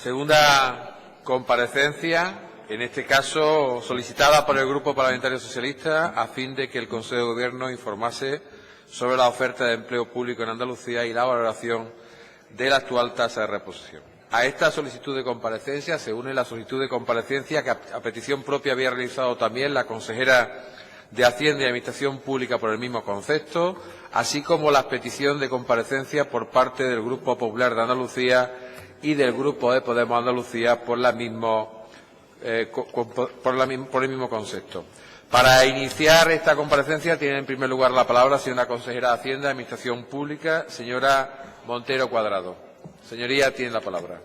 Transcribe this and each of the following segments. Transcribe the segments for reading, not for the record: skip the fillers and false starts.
Segunda comparecencia, en este caso solicitada por el Grupo Parlamentario Socialista a fin de que el Consejo de Gobierno informase sobre la oferta de empleo público en Andalucía y la valoración de la actual tasa de reposición. A esta solicitud de comparecencia se une la solicitud de comparecencia que a petición propia había realizado también la consejera de Hacienda y Administración Pública por el mismo concepto, así como la petición de comparecencia por parte del Grupo Popular de Andalucía y del Grupo de Podemos Andalucía por el mismo concepto. Para iniciar esta comparecencia tiene en primer lugar la palabra la señora consejera de Hacienda y Administración Pública, señora Montero Cuadrado. Señoría, tiene la palabra.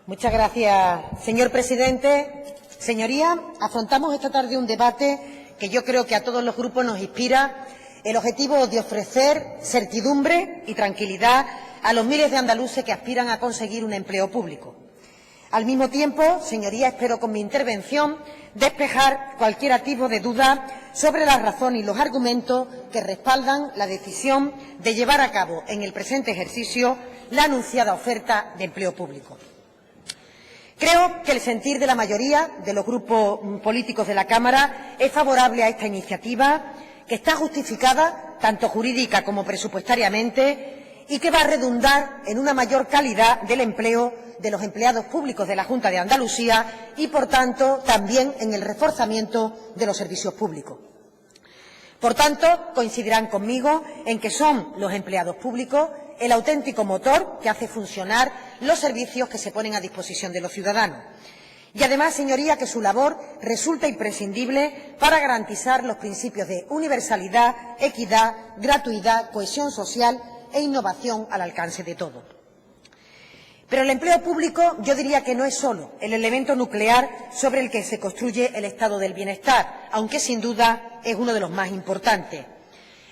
Muchas gracias, señor presidente. Señorías, afrontamos esta tarde un debate que yo creo que a todos los grupos nos inspira el objetivo de ofrecer certidumbre y tranquilidad a los miles de andaluces que aspiran a conseguir un empleo público. Al mismo tiempo, señorías, espero con mi intervención despejar cualquier atisbo de duda sobre las razones y los argumentos que respaldan la decisión de llevar a cabo en el presente ejercicio la anunciada oferta de empleo público. Creo que el sentir de la mayoría de los grupos políticos de la Cámara es favorable a esta iniciativa, que está justificada tanto jurídica como presupuestariamente y que va a redundar en una mayor calidad del empleo de los empleados públicos de la Junta de Andalucía y, por tanto, también en el reforzamiento de los servicios públicos. Por tanto, coincidirán conmigo en que son los empleados públicos el auténtico motor que hace funcionar los servicios que se ponen a disposición de los ciudadanos. Y además, señoría, que su labor resulta imprescindible para garantizar los principios de universalidad, equidad, gratuidad, cohesión social e innovación al alcance de todos. Pero el empleo público yo diría que no es solo el elemento nuclear sobre el que se construye el estado del bienestar, aunque sin duda es uno de los más importantes.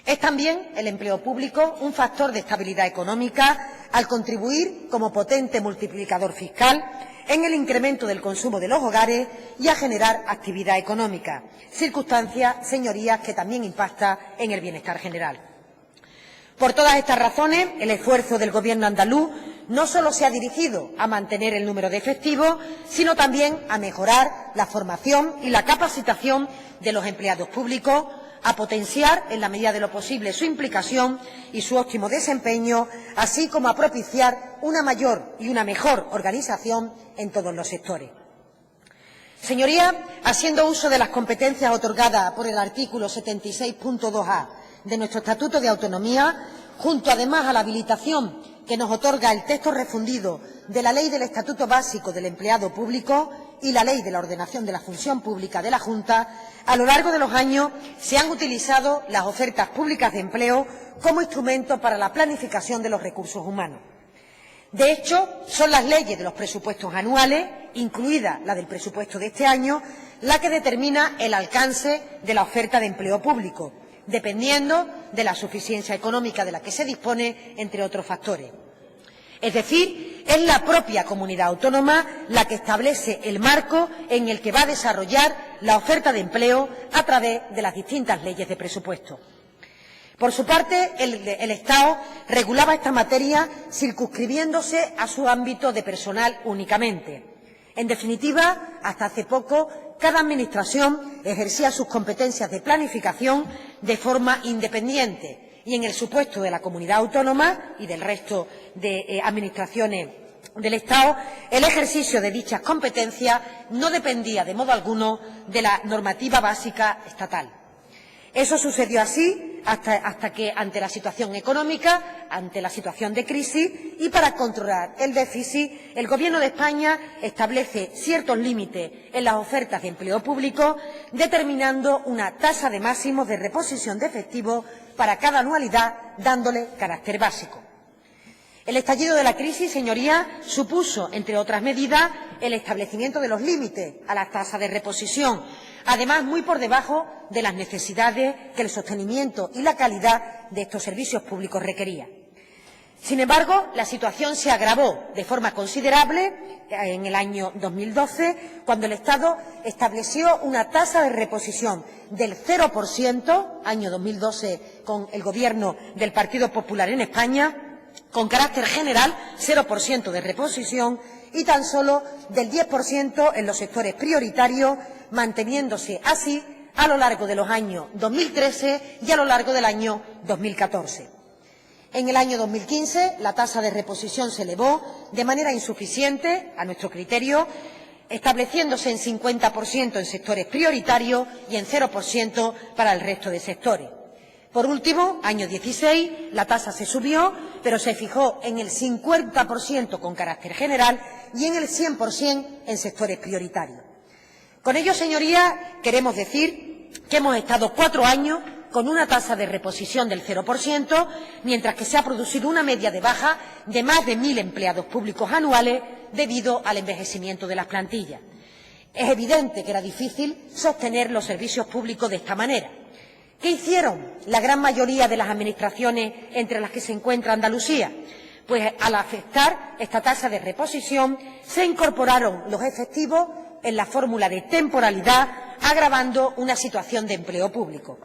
Es también el empleo público un factor de estabilidad económica al contribuir como potente multiplicador fiscal en el incremento del consumo de los hogares y a generar actividad económica, circunstancia, señorías, que también impacta en el bienestar general. Por todas estas razones, el esfuerzo del Gobierno andaluz no solo se ha dirigido a mantener el número de efectivos, sino también a mejorar la formación y la capacitación de los empleados públicos, a potenciar en la medida de lo posible su implicación y su óptimo desempeño, así como a propiciar una mayor y una mejor organización en todos los sectores. Señorías, haciendo uso de las competencias otorgadas por el artículo 76.2a de nuestro Estatuto de Autonomía, junto además a la habilitación que nos otorga el texto refundido de la Ley del Estatuto Básico del Empleado Público y la Ley de la Ordenación de la Función Pública de la Junta, a lo largo de los años se han utilizado las ofertas públicas de empleo como instrumento para la planificación de los recursos humanos. De hecho, son las leyes de los presupuestos anuales, incluida la del presupuesto de este año, la que determina el alcance de la oferta de empleo público, dependiendo de la suficiencia económica de la que se dispone, entre otros factores. Es decir, es la propia comunidad autónoma la que establece el marco en el que va a desarrollar la oferta de empleo a través de las distintas leyes de presupuesto. Por su parte, el Estado regulaba esta materia circunscribiéndose a su ámbito de personal únicamente. En definitiva, hasta hace poco, cada Administración ejercía sus competencias de planificación de forma independiente y, en el supuesto de la comunidad autónoma y del resto de Administraciones del Estado, el ejercicio de dichas competencias no dependía de modo alguno de la normativa básica estatal. Eso sucedió así hasta que, ante la situación económica, ante la situación de crisis y para controlar el déficit, el Gobierno de España establece ciertos límites en las ofertas de empleo público, determinando una tasa de máximos de reposición de efectivos para cada anualidad, dándole carácter básico. El estallido de la crisis, señorías, supuso, entre otras medidas, el establecimiento de los límites a la tasa de reposición, además muy por debajo de las necesidades que el sostenimiento y la calidad de estos servicios públicos requería. Sin embargo, la situación se agravó de forma considerable en el año 2012, cuando el Estado estableció una tasa de reposición del 0%, año 2012, con el Gobierno del Partido Popular en España, con carácter general, 0% de reposición, y tan solo del 10% en los sectores prioritarios, manteniéndose así a lo largo de los años 2013 y a lo largo del año 2014. En el año 2015, la tasa de reposición se elevó de manera insuficiente, a nuestro criterio, estableciéndose en 50% en sectores prioritarios y en 0% para el resto de sectores. Por último, año 16, la tasa se subió, pero se fijó en el 50% con carácter general y en el 100% en sectores prioritarios. Con ello, señorías, queremos decir que hemos estado 4 años con una tasa de reposición del 0%, mientras que se ha producido una media de baja de más de 1.000 empleados públicos anuales debido al envejecimiento de las plantillas. Es evidente que era difícil sostener los servicios públicos de esta manera. ¿Qué hicieron la gran mayoría de las administraciones entre las que se encuentra Andalucía? Pues al afectar esta tasa de reposición se incorporaron los efectivos en la fórmula de temporalidad, agravando una situación de empleo público.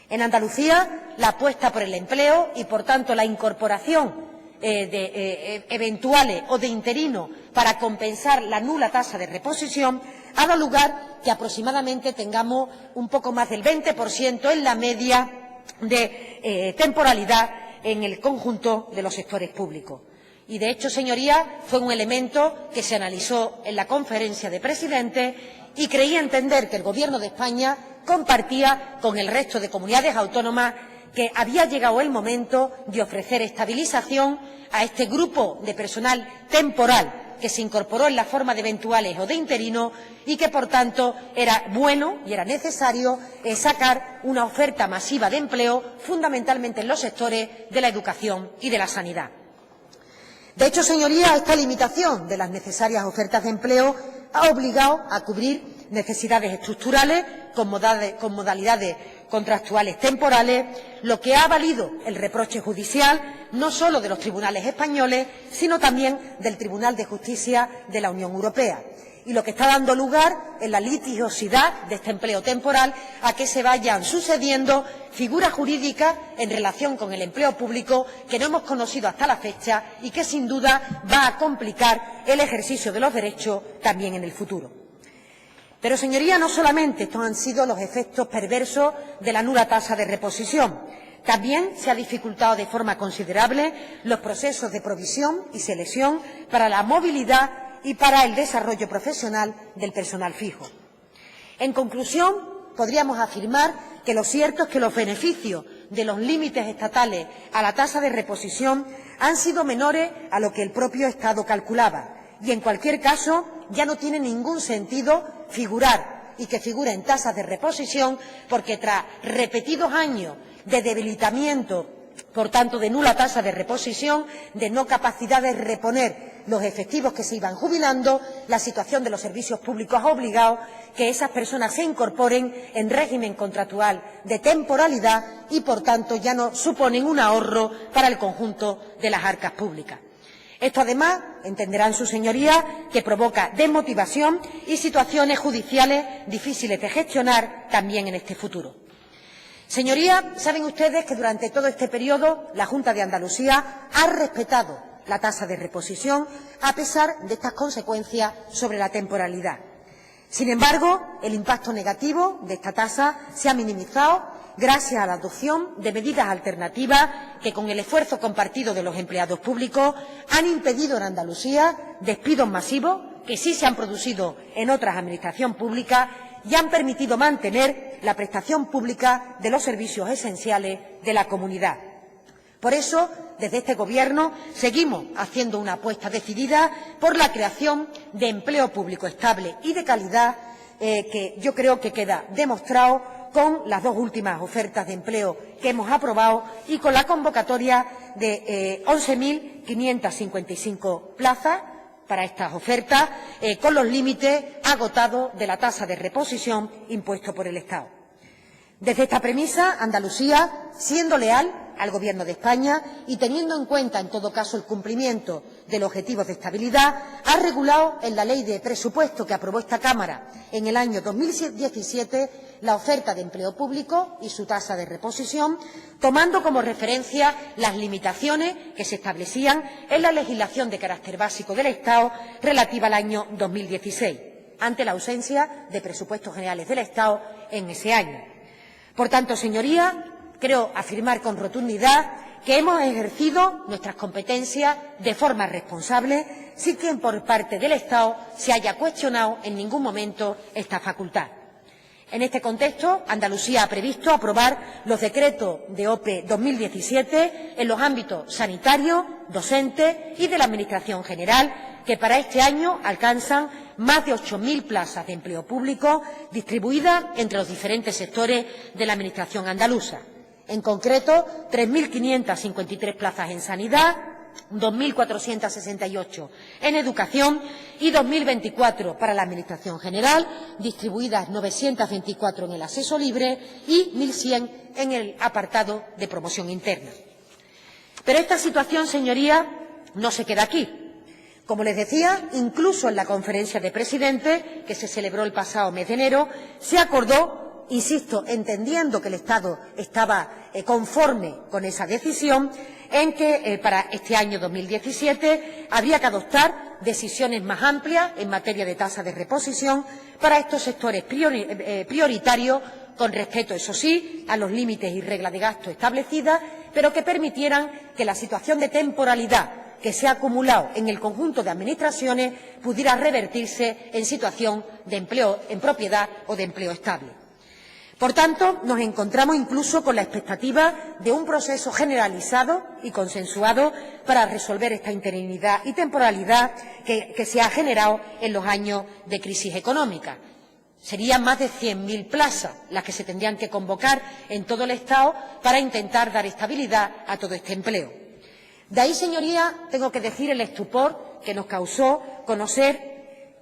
En Andalucía, la apuesta por el empleo y, por tanto, la incorporación de eventuales o de interinos para compensar la nula tasa de reposición ha dado lugar que aproximadamente tengamos un poco más del 20% en la media de temporalidad en el conjunto de los sectores públicos. Y, de hecho, señorías, fue un elemento que se analizó en la conferencia de presidentes y creía entender que el Gobierno de España compartía con el resto de comunidades autónomas que había llegado el momento de ofrecer estabilización a este grupo de personal temporal que se incorporó en la forma de eventuales o de interinos y que, por tanto, era bueno y era necesario sacar una oferta masiva de empleo, fundamentalmente en los sectores de la educación y de la sanidad. De hecho, señorías, esta limitación de las necesarias ofertas de empleo ha obligado a cubrir necesidades estructurales con modalidades contractuales temporales, lo que ha valido el reproche judicial no solo de los tribunales españoles, sino también del Tribunal de Justicia de la Unión Europea, y lo que está dando lugar en la litigiosidad de este empleo temporal a que se vayan sucediendo figuras jurídicas en relación con el empleo público que no hemos conocido hasta la fecha y que, sin duda, va a complicar el ejercicio de los derechos también en el futuro. Pero, señorías, no solamente estos han sido los efectos perversos de la nula tasa de reposición. También se ha dificultado de forma considerable los procesos de provisión y selección para la movilidad y para el desarrollo profesional del personal fijo. En conclusión, podríamos afirmar que lo cierto es que los beneficios de los límites estatales a la tasa de reposición han sido menores a lo que el propio Estado calculaba y, en cualquier caso, ya no tiene ningún sentido figurar y que figure en tasas de reposición porque, tras repetidos años de debilitamiento, por tanto, de nula tasa de reposición, de no capacidad de reponer los efectivos que se iban jubilando, la situación de los servicios públicos ha obligado que esas personas se incorporen en régimen contractual de temporalidad y, por tanto, ya no suponen un ahorro para el conjunto de las arcas públicas. Esto, además, entenderán sus señorías, que provoca desmotivación y situaciones judiciales difíciles de gestionar también en este futuro. Señorías, saben ustedes que durante todo este periodo la Junta de Andalucía ha respetado la tasa de reposición a pesar de estas consecuencias sobre la temporalidad. Sin embargo, el impacto negativo de esta tasa se ha minimizado gracias a la adopción de medidas alternativas que, con el esfuerzo compartido de los empleados públicos, han impedido en Andalucía despidos masivos que sí se han producido en otras administraciones públicas y han permitido mantener la prestación pública de los servicios esenciales de la comunidad. Por eso, desde este Gobierno seguimos haciendo una apuesta decidida por la creación de empleo público estable y de calidad, que yo creo que queda demostrado con las dos últimas ofertas de empleo que hemos aprobado y con la convocatoria de 11.555 plazas para estas ofertas, con los límites agotados de la tasa de reposición impuesto por el Estado. Desde esta premisa, Andalucía, siendo leal al Gobierno de España y teniendo en cuenta, en todo caso, el cumplimiento de los objetivos de estabilidad, ha regulado en la Ley de Presupuesto que aprobó esta Cámara en el año 2017 la oferta de empleo público y su tasa de reposición, tomando como referencia las limitaciones que se establecían en la legislación de carácter básico del Estado relativa al año 2016, ante la ausencia de presupuestos generales del Estado en ese año. Por tanto, señorías, creo afirmar con rotundidad que hemos ejercido nuestras competencias de forma responsable, sin que por parte del Estado se haya cuestionado en ningún momento esta facultad. En este contexto, Andalucía ha previsto aprobar los decretos de OPE 2017 en los ámbitos sanitario, docente y de la Administración General, que para este año alcanzan más de 8.000 plazas de empleo público distribuidas entre los diferentes sectores de la Administración andaluza. En concreto, 3.553 plazas en sanidad, 2.468 en educación y 2.024 para la Administración General, distribuidas 924 en el acceso libre y 1.100 en el apartado de promoción interna. Pero esta situación, señorías, no se queda aquí. Como les decía, incluso en la conferencia de presidentes que se celebró el pasado mes de enero, se acordó, insisto, entendiendo que el Estado estaba conforme con esa decisión, en que para este año 2017 habría que adoptar decisiones más amplias en materia de tasa de reposición para estos sectores prioritarios, con respeto, eso sí, a los límites y reglas de gasto establecidas, pero que permitieran que la situación de temporalidad que se ha acumulado en el conjunto de administraciones pudiera revertirse en situación de empleo en propiedad o de empleo estable. Por tanto, nos encontramos incluso con la expectativa de un proceso generalizado y consensuado para resolver esta interinidad y temporalidad que se ha generado en los años de crisis económica. Serían más de 100.000 plazas las que se tendrían que convocar en todo el Estado para intentar dar estabilidad a todo este empleo. De ahí, señorías, tengo que decir el estupor que nos causó conocer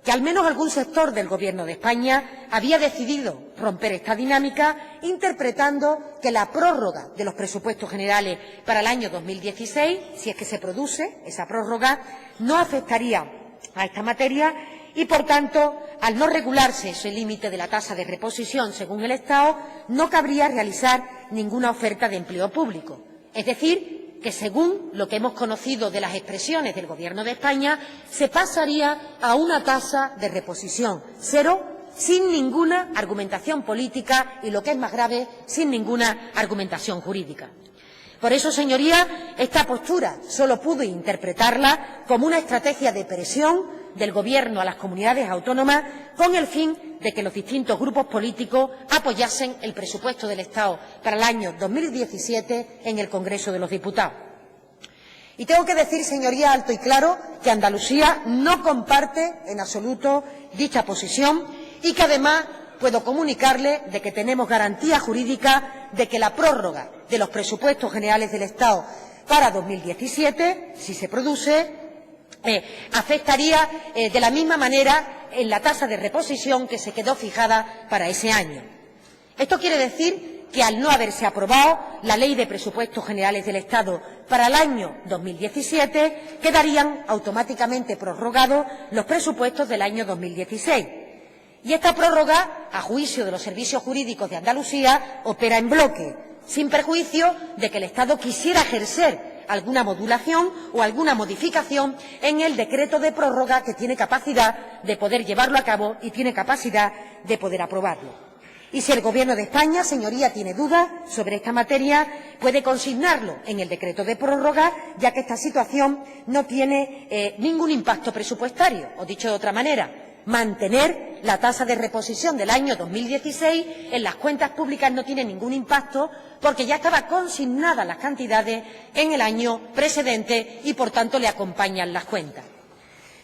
que al menos algún sector del Gobierno de España había decidido romper esta dinámica, interpretando que la prórroga de los presupuestos generales para el año 2016, si es que se produce esa prórroga, no afectaría a esta materia y, por tanto, al no regularse ese límite de la tasa de reposición según el Estado, no cabría realizar ninguna oferta de empleo público. Es decir, que según lo que hemos conocido de las expresiones del Gobierno de España, se pasaría a una tasa de reposición cero, sin ninguna argumentación política y, lo que es más grave, sin ninguna argumentación jurídica. Por eso, señorías, esta postura solo pude interpretarla como una estrategia de presión del Gobierno a las comunidades autónomas con el fin de que los distintos grupos políticos apoyasen el presupuesto del Estado para el año 2017 en el Congreso de los Diputados. Y tengo que decir, señoría, alto y claro, que Andalucía no comparte en absoluto dicha posición y que, además, puedo comunicarle de que tenemos garantía jurídica de que la prórroga de los presupuestos generales del Estado para 2017, si se produce, afectaría de la misma manera en la tasa de reposición que se quedó fijada para ese año. Esto quiere decir que, al no haberse aprobado la Ley de Presupuestos Generales del Estado para el año 2017, quedarían automáticamente prorrogados los presupuestos del año 2016. Y esta prórroga, a juicio de los servicios jurídicos de Andalucía, opera en bloque, sin perjuicio de que el Estado quisiera ejercer alguna modulación o alguna modificación en el decreto de prórroga, que tiene capacidad de poder llevarlo a cabo y tiene capacidad de poder aprobarlo. Y si el Gobierno de España, señoría, tiene dudas sobre esta materia, puede consignarlo en el decreto de prórroga, ya que esta situación no tiene ningún impacto presupuestario. O, dicho de otra manera, mantener la tasa de reposición del año 2016 en las cuentas públicas no tiene ningún impacto, porque ya estaban consignadas las cantidades en el año precedente y, por tanto, le acompañan las cuentas.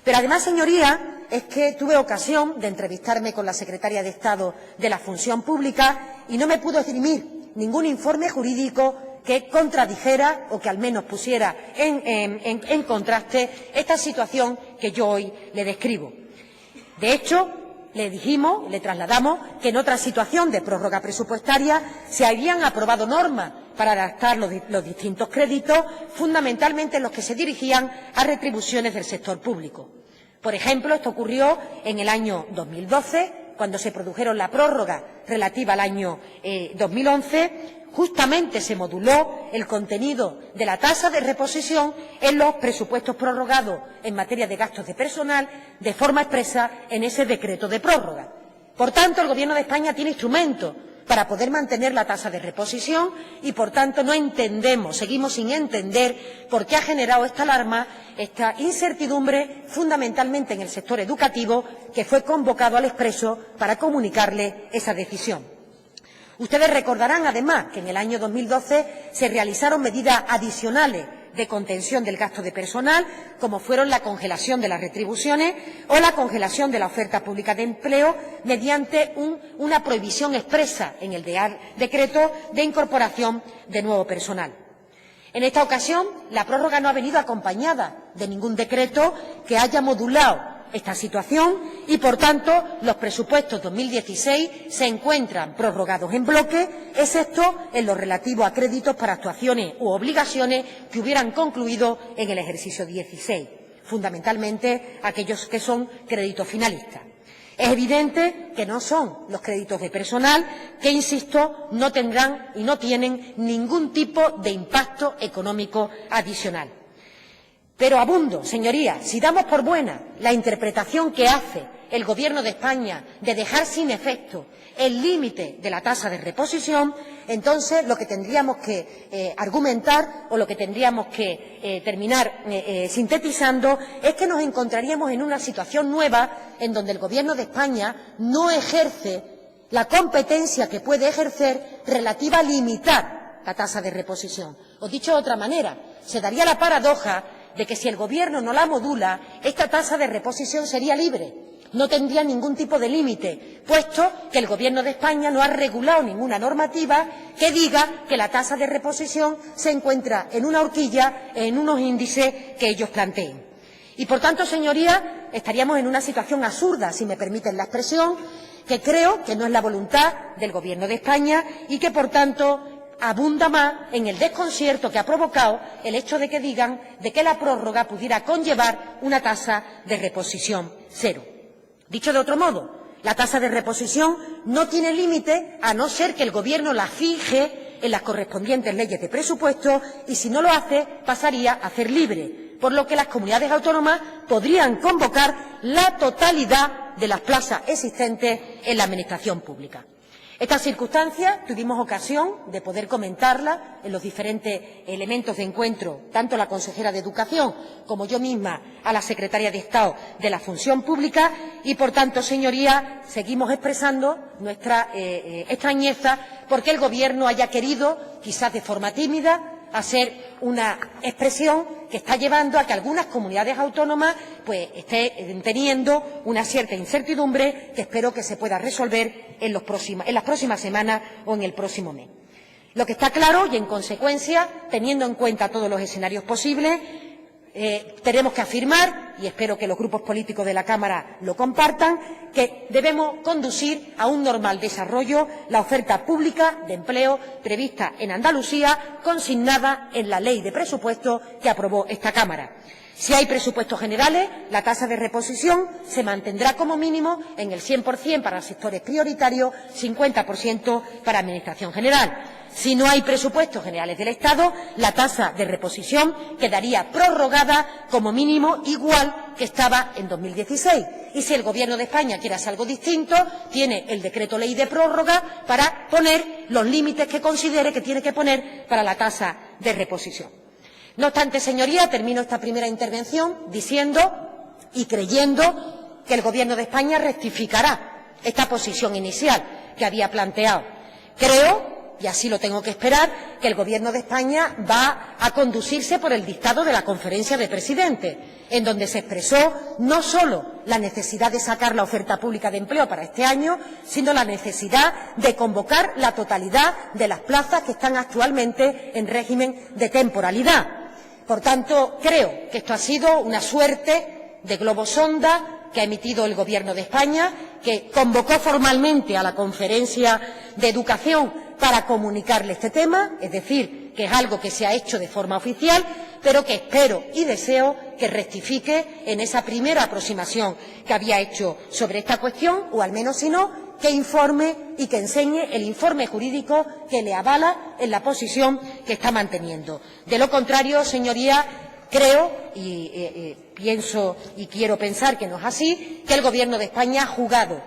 Pero, además, señorías, es que tuve ocasión de entrevistarme con la secretaria de Estado de la Función Pública y no me pudo esgrimir ningún informe jurídico que contradijera o que al menos pusiera en contraste esta situación que yo hoy le describo. De hecho, le dijimos, le trasladamos que en otra situación de prórroga presupuestaria se habían aprobado normas para adaptar los distintos créditos, fundamentalmente los que se dirigían a retribuciones del sector público. Por ejemplo, esto ocurrió en el año 2012, cuando se produjeron la prórroga relativa al año 2011, justamente se moduló el contenido de la tasa de reposición en los presupuestos prorrogados en materia de gastos de personal de forma expresa en ese decreto de prórroga. Por tanto, el Gobierno de España tiene instrumentos para poder mantener la tasa de reposición y, por tanto, no entendemos, seguimos sin entender por qué ha generado esta alarma, esta incertidumbre, fundamentalmente en el sector educativo, que fue convocado al expreso para comunicarle esa decisión. Ustedes recordarán, además, que en el año 2012 se realizaron medidas adicionales de contención del gasto de personal, como fueron la congelación de las retribuciones o la congelación de la oferta pública de empleo mediante una prohibición expresa en el decreto de incorporación de nuevo personal. En esta ocasión, la prórroga no ha venido acompañada de ningún decreto que haya modulado esta situación y, por tanto, los presupuestos 2016 se encuentran prorrogados en bloque, excepto en lo relativo a créditos para actuaciones u obligaciones que hubieran concluido en el ejercicio 16, fundamentalmente aquellos que son créditos finalistas. Es evidente que no son los créditos de personal que, insisto, no tendrán y no tienen ningún tipo de impacto económico adicional. Pero abundo, señorías, si damos por buena la interpretación que hace el Gobierno de España de dejar sin efecto el límite de la tasa de reposición, entonces lo que tendríamos que argumentar o lo que tendríamos que terminar sintetizando es que nos encontraríamos en una situación nueva en donde el Gobierno de España no ejerce la competencia que puede ejercer relativa a limitar la tasa de reposición. O dicho de otra manera, se daría la paradoja de que si el Gobierno no la modula, esta tasa de reposición sería libre, no tendría ningún tipo de límite, puesto que el Gobierno de España no ha regulado ninguna normativa que diga que la tasa de reposición se encuentra en una horquilla, en unos índices que ellos planteen. Y, por tanto, señorías, estaríamos en una situación absurda, si me permiten la expresión, que creo que no es la voluntad del Gobierno de España y que, por tanto, abunda más en el desconcierto que ha provocado el hecho de que digan de que la prórroga pudiera conllevar una tasa de reposición cero. Dicho de otro modo, la tasa de reposición no tiene límite a no ser que el Gobierno la fije en las correspondientes leyes de presupuesto y, si no lo hace, pasaría a ser libre, por lo que las comunidades autónomas podrían convocar la totalidad de las plazas existentes en la Administración pública. Esta circunstancia tuvimos ocasión de poder comentarla en los diferentes elementos de encuentro, tanto la consejera de Educación como yo misma a la secretaria de Estado de la Función Pública y, por tanto, señorías, seguimos expresando nuestra extrañeza porque el Gobierno haya querido, quizás de forma tímida, hacer una expresión que está llevando a que algunas comunidades autónomas estén teniendo una cierta incertidumbre que espero que se pueda resolver en las próximas semanas o en el próximo mes. Lo que está claro y, en consecuencia, teniendo en cuenta todos los escenarios posibles, tenemos que afirmar, y espero que los grupos políticos de la Cámara lo compartan, que debemos conducir a un normal desarrollo la oferta pública de empleo prevista en Andalucía, consignada en la Ley de Presupuestos que aprobó esta Cámara. Si hay presupuestos generales, la tasa de reposición se mantendrá como mínimo en el 100% para sectores prioritarios, 50% para Administración General. Si no hay presupuestos generales del Estado, la tasa de reposición quedaría prorrogada como mínimo igual que estaba en 2016. Y si el Gobierno de España quiere hacer algo distinto, tiene el decreto ley de prórroga para poner los límites que considere que tiene que poner para la tasa de reposición. No obstante, señoría, termino esta primera intervención diciendo y creyendo que el Gobierno de España rectificará esta posición inicial que había planteado. Creo, y así lo tengo que esperar, que el Gobierno de España va a conducirse por el dictado de la Conferencia de Presidentes, en donde se expresó no solo la necesidad de sacar la oferta pública de empleo para este año, sino la necesidad de convocar la totalidad de las plazas que están actualmente en régimen de temporalidad. Por tanto, creo que esto ha sido una suerte de globo sonda que ha emitido el Gobierno de España, que convocó formalmente a la Conferencia de Educación para comunicarle este tema, es decir, que es algo que se ha hecho de forma oficial, pero que espero y deseo que rectifique en esa primera aproximación que había hecho sobre esta cuestión, o al menos, si no, que informe y que enseñe el informe jurídico que le avala en la posición que está manteniendo. De lo contrario, señorías, creo y pienso y quiero pensar que no es así, que el Gobierno de España ha jugado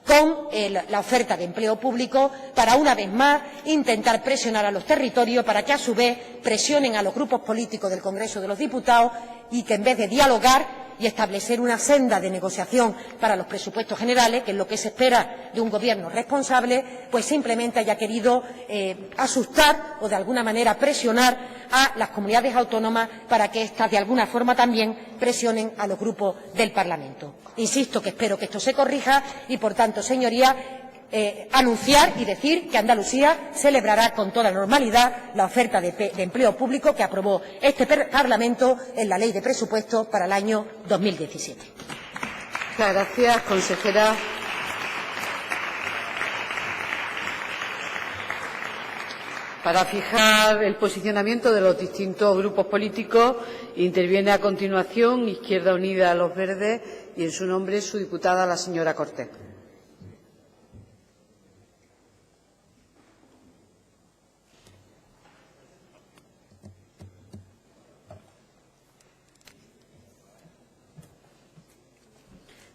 con la oferta de empleo público para, una vez más, intentar presionar a los territorios para que, a su vez, presionen a los grupos políticos del Congreso de los Diputados y que, en vez de dialogar y establecer una senda de negociación para los presupuestos generales, que es lo que se espera de un Gobierno responsable, pues simplemente haya querido asustar o, de alguna manera, presionar a las comunidades autónomas para que éstas, de alguna forma, también presionen a los grupos del Parlamento. Insisto que espero que esto se corrija y, por tanto, señorías, anunciar y decir que Andalucía celebrará con toda normalidad la oferta de empleo público que aprobó este Parlamento en la Ley de Presupuestos para el año 2017. Muchas gracias, consejera. Para fijar el posicionamiento de los distintos grupos políticos, interviene a continuación Izquierda Unida, Los Verdes, y en su nombre su diputada, la señora Cortés.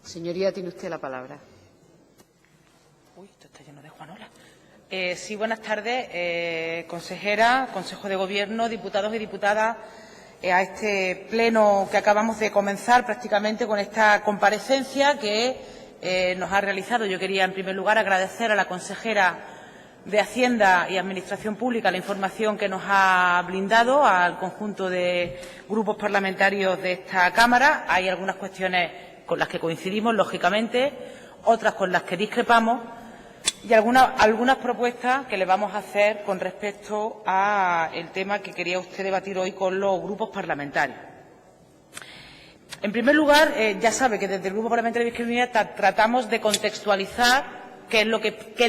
Señoría, tiene usted la palabra. Uy, esto está lleno de Juanola. Sí, buenas tardes, consejera, Consejo de Gobierno, diputados y diputadas, a este pleno que acabamos de comenzar prácticamente con esta comparecencia que nos ha realizado. Yo quería, en primer lugar, agradecer a la consejera de Hacienda y Administración Pública la información que nos ha brindado al conjunto de grupos parlamentarios de esta Cámara. Hay algunas cuestiones con las que coincidimos, lógicamente, otras con las que discrepamos y algunas propuestas que le vamos a hacer con respecto al tema que quería usted debatir hoy con los grupos parlamentarios. En primer lugar, ya sabe que desde el Grupo Parlamentario de Izquierda Unida tratamos de contextualizar qué es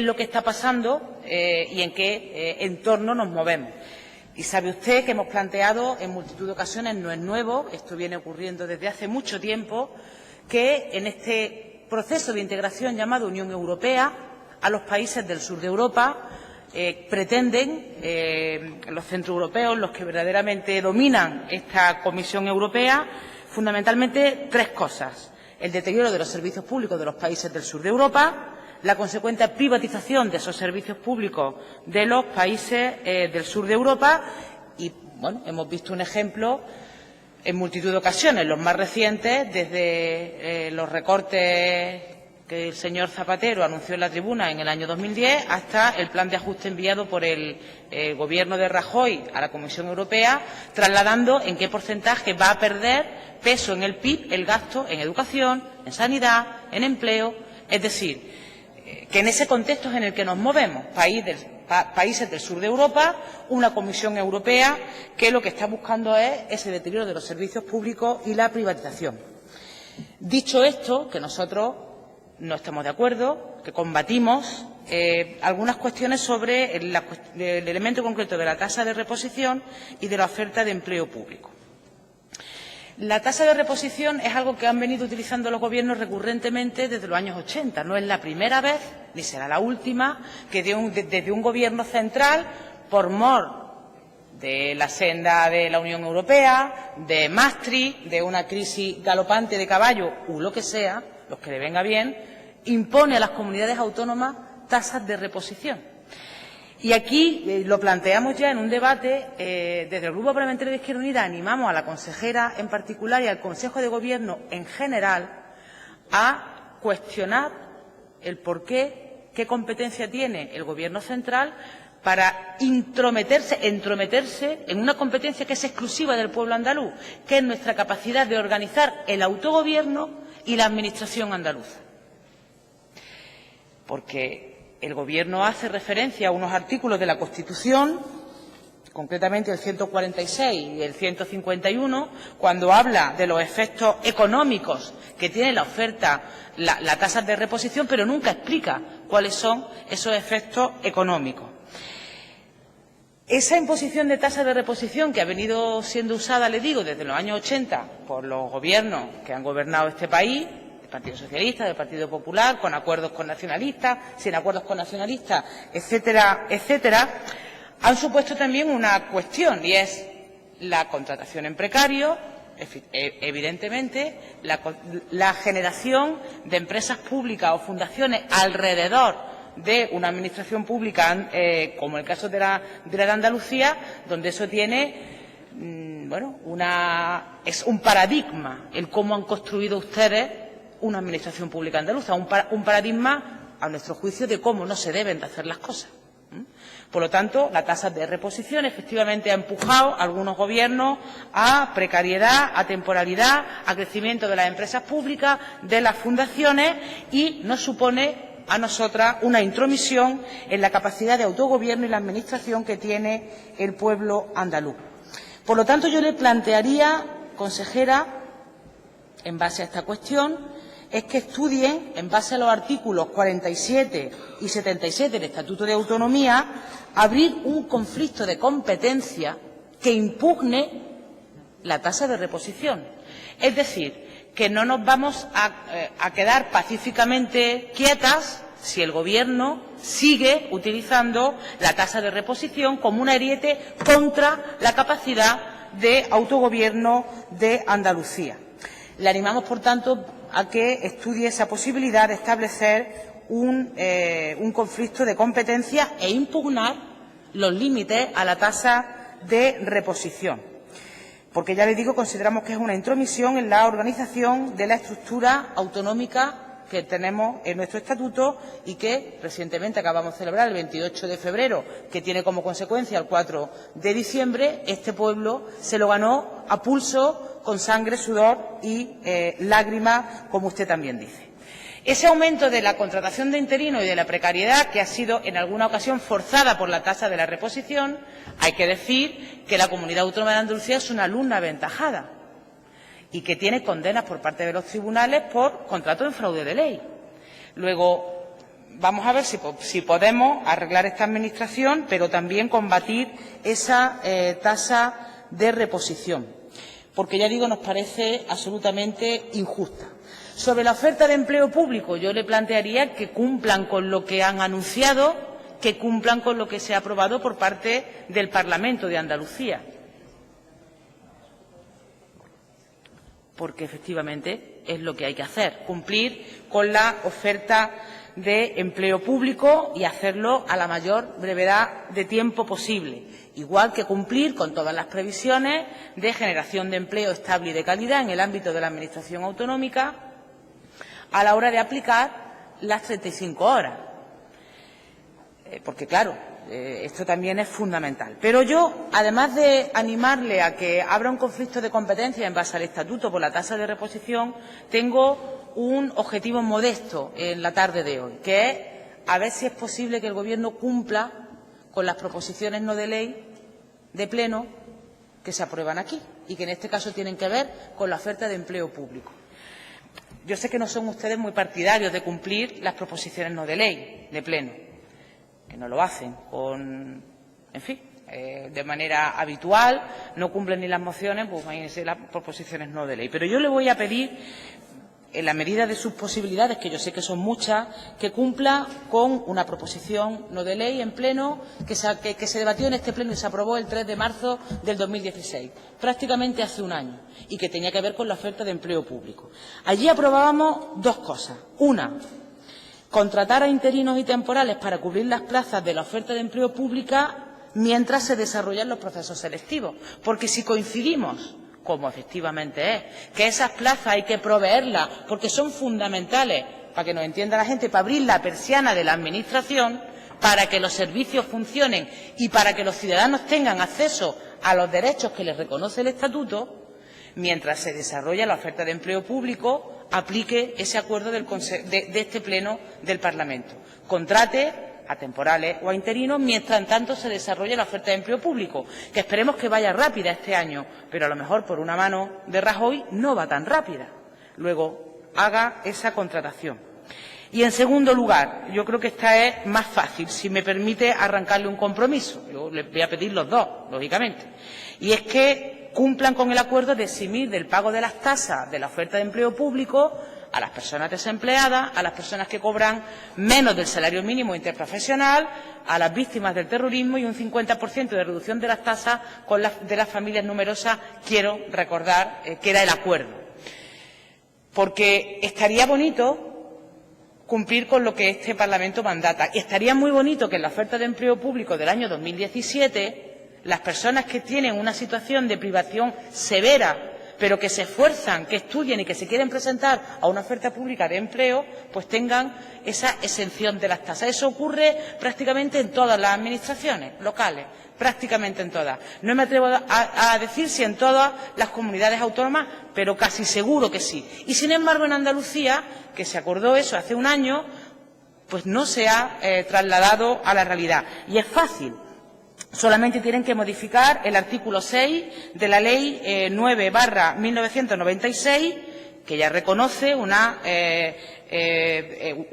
lo que está pasando y en qué entorno nos movemos. Y sabe usted que hemos planteado en multitud de ocasiones, no es nuevo, esto viene ocurriendo desde hace mucho tiempo, que en este proceso de integración llamado Unión Europea, a los países del sur de Europa pretenden, los centroeuropeos, los que verdaderamente dominan esta Comisión Europea, fundamentalmente tres cosas: el deterioro de los servicios públicos de los países del sur de Europa, la consecuente privatización de esos servicios públicos de los países del sur de Europa y, bueno, hemos visto un ejemplo en multitud de ocasiones, los más recientes, desde los recortes que el señor Zapatero anunció en la tribuna en el año 2010 hasta el plan de ajuste enviado por el Gobierno de Rajoy a la Comisión Europea, trasladando en qué porcentaje va a perder peso en el PIB el gasto en educación, en sanidad, en empleo. Es decir, que en ese contexto es en el que nos movemos, países del sur de Europa, una Comisión Europea que lo que está buscando es ese deterioro de los servicios públicos y la privatización. Dicho esto, que nosotros no estamos de acuerdo, que combatimos algunas cuestiones sobre el elemento concreto de la tasa de reposición y de la oferta de empleo público. La tasa de reposición es algo que han venido utilizando los gobiernos recurrentemente desde los años 80. No es la primera vez, ni será la última, que desde un gobierno central, por mor de la senda de la Unión Europea, de Maastricht, de una crisis galopante de caballo o lo que sea, los que le venga bien, impone a las comunidades autónomas tasas de reposición. Y aquí lo planteamos ya en un debate, desde el Grupo Parlamentario de Izquierda Unida animamos a la consejera en particular y al Consejo de Gobierno en general a cuestionar el porqué, qué competencia tiene el Gobierno central para entrometerse en una competencia que es exclusiva del pueblo andaluz, que es nuestra capacidad de organizar el autogobierno y la administración andaluza. Porque el Gobierno hace referencia a unos artículos de la Constitución, concretamente el 146 y el 151, cuando habla de los efectos económicos que tiene la oferta, la tasa de reposición, pero nunca explica cuáles son esos efectos económicos. Esa imposición de tasa de reposición que ha venido siendo usada, le digo, desde los años 80 por los gobiernos que han gobernado este país, Partido Socialista, del Partido Popular, con acuerdos con nacionalistas, sin acuerdos con nacionalistas, etcétera, etcétera, han supuesto también una cuestión, y es la contratación en precario, evidentemente, la generación de empresas públicas o fundaciones alrededor de una administración pública, como el caso de la de Andalucía, donde eso tiene, es un paradigma el cómo han construido ustedes una administración pública andaluza, un paradigma, a nuestro juicio, de cómo no se deben de hacer las cosas. Por lo tanto, la tasa de reposición efectivamente ha empujado a algunos gobiernos a precariedad, a temporalidad, a crecimiento de las empresas públicas, de las fundaciones, y nos supone a nosotras una intromisión en la capacidad de autogobierno y la administración que tiene el pueblo andaluz. Por lo tanto, yo le plantearía, consejera, en base a esta cuestión, es que estudien, en base a los artículos 47 y 77 del Estatuto de Autonomía, abrir un conflicto de competencia que impugne la tasa de reposición. Es decir, que no nos vamos a quedar pacíficamente quietas si el Gobierno sigue utilizando la tasa de reposición como un ariete contra la capacidad de autogobierno de Andalucía. Le animamos, por tanto, a que estudie esa posibilidad de establecer un conflicto de competencia e impugnar los límites a la tasa de reposición. Porque, ya le digo, consideramos que es una intromisión en la organización de la estructura autonómica que tenemos en nuestro estatuto y que recientemente acabamos de celebrar el 28 de febrero, que tiene como consecuencia el 4 de diciembre, este pueblo se lo ganó a pulso, con sangre, sudor y lágrimas, como usted también dice. Ese aumento de la contratación de interinos y de la precariedad, que ha sido en alguna ocasión forzada por la tasa de la reposición, hay que decir que la Comunidad Autónoma de Andalucía es una alumna aventajada y que tiene condenas por parte de los tribunales por contrato en fraude de ley. Luego, vamos a ver si podemos arreglar esta administración, pero también combatir esa tasa de reposición, porque, ya digo, nos parece absolutamente injusta. Sobre la oferta de empleo público, yo le plantearía que cumplan con lo que han anunciado, que cumplan con lo que se ha aprobado por parte del Parlamento de Andalucía, porque efectivamente es lo que hay que hacer, cumplir con la oferta de empleo público y hacerlo a la mayor brevedad de tiempo posible, igual que cumplir con todas las previsiones de generación de empleo estable y de calidad en el ámbito de la Administración autonómica a la hora de aplicar las 35 horas. Porque, claro, esto también es fundamental. Pero yo, además de animarle a que abra un conflicto de competencia en base al Estatuto por la tasa de reposición, tengo un objetivo modesto en la tarde de hoy, que es a ver si es posible que el Gobierno cumpla con las proposiciones no de ley de pleno que se aprueban aquí y que en este caso tienen que ver con la oferta de empleo público. Yo sé que no son ustedes muy partidarios de cumplir las proposiciones no de ley de pleno, que no lo hacen de manera habitual, no cumplen ni las mociones, pues imagínense las proposiciones no de ley. Pero yo le voy a pedir, en la medida de sus posibilidades, que yo sé que son muchas, que cumpla con una proposición no de ley en pleno que se debatió en este pleno y se aprobó el 3 de marzo del 2016, prácticamente hace un año, y que tenía que ver con la oferta de empleo público. Allí aprobábamos dos cosas. Una, contratar a interinos y temporales para cubrir las plazas de la oferta de empleo pública mientras se desarrollan los procesos selectivos. Porque si coincidimos, como efectivamente es, que esas plazas hay que proveerlas porque son fundamentales, para que nos entienda la gente, para abrir la persiana de la Administración, para que los servicios funcionen y para que los ciudadanos tengan acceso a los derechos que les reconoce el Estatuto, mientras se desarrolla la oferta de empleo público, aplique ese acuerdo de este Pleno del Parlamento. Contrate a temporales o a interinos mientras tanto se desarrolla la oferta de empleo público, que esperemos que vaya rápida este año, pero a lo mejor por una mano de Rajoy no va tan rápida. Luego, haga esa contratación. Y, en segundo lugar, yo creo que esta es más fácil, si me permite arrancarle un compromiso. Yo le voy a pedir los dos, lógicamente. Y es que cumplan con el acuerdo de eximir del pago de las tasas de la oferta de empleo público a las personas desempleadas, a las personas que cobran menos del salario mínimo interprofesional, a las víctimas del terrorismo y un 50% de reducción de las tasas de las familias numerosas, quiero recordar que era el acuerdo. Porque estaría bonito cumplir con lo que este Parlamento mandata. Y estaría muy bonito que en la oferta de empleo público del año 2017 las personas que tienen una situación de privación severa, pero que se esfuerzan, que estudian y que se quieren presentar a una oferta pública de empleo, pues tengan esa exención de las tasas. Eso ocurre prácticamente en todas las administraciones locales, prácticamente en todas. No me atrevo a decir si en todas las comunidades autónomas, pero casi seguro que sí. Y, sin embargo, en Andalucía, que se acordó eso hace un año, pues no se ha trasladado a la realidad. Y es fácil. Solamente tienen que modificar el artículo 6 de la Ley 9/1996, que ya reconoce una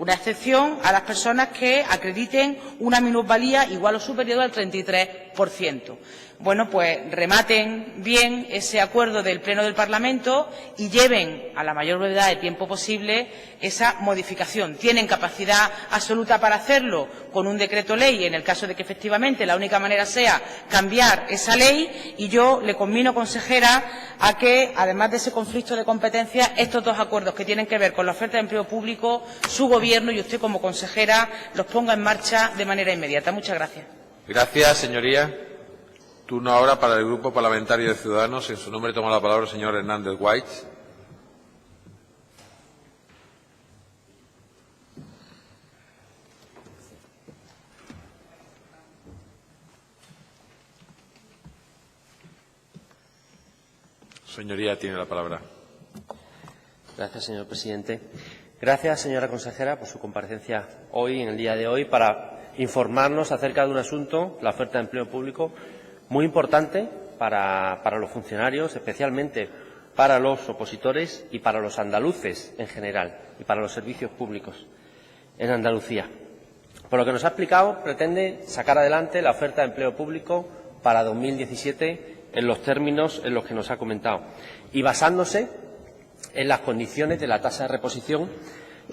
excepción a las personas que acrediten una minusvalía igual o superior al 33%. Bueno, pues rematen bien ese acuerdo del Pleno del Parlamento y lleven a la mayor brevedad de tiempo posible esa modificación. Tienen capacidad absoluta para hacerlo con un decreto ley, en el caso de que efectivamente la única manera sea cambiar esa ley, y yo le conmino, consejera, a que, además de ese conflicto de competencias, estos dos acuerdos que tienen que ver con la oferta de empleo público, su Gobierno y usted como consejera los ponga en marcha de manera inmediata. Muchas gracias. Gracias, señoría. Turno ahora para el Grupo Parlamentario de Ciudadanos. En su nombre toma la palabra el señor Hernández White. Señoría, tiene la palabra. Gracias, señor presidente. Gracias, señora consejera, por su comparecencia hoy, en el día de hoy, para informarnos acerca de un asunto, la oferta de empleo público, muy importante para los funcionarios, especialmente para los opositores y para los andaluces en general, y para los servicios públicos en Andalucía. Por lo que nos ha explicado, pretende sacar adelante la oferta de empleo público para 2017 en los términos en los que nos ha comentado y basándose en las condiciones de la tasa de reposición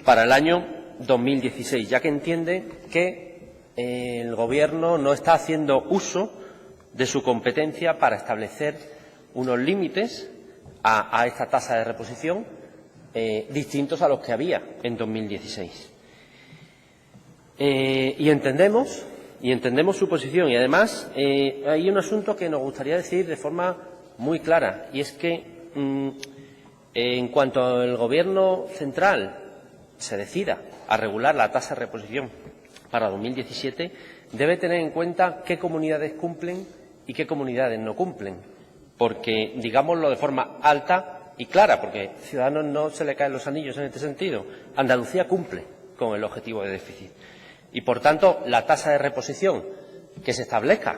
para el año 2016, ya que entiende que el Gobierno no está haciendo uso de su competencia para establecer unos límites a esta tasa de reposición distintos a los que había en 2016. Y entendemos su posición. Y además hay un asunto que nos gustaría decir de forma muy clara, y es que en cuanto el Gobierno central se decida a regular la tasa de reposición para 2017, debe tener en cuenta qué comunidades cumplen y qué comunidades no cumplen, porque, digámoslo de forma alta y clara, porque a Ciudadanos no se le caen los anillos en este sentido, Andalucía cumple con el objetivo de déficit. Y, por tanto, la tasa de reposición que se establezca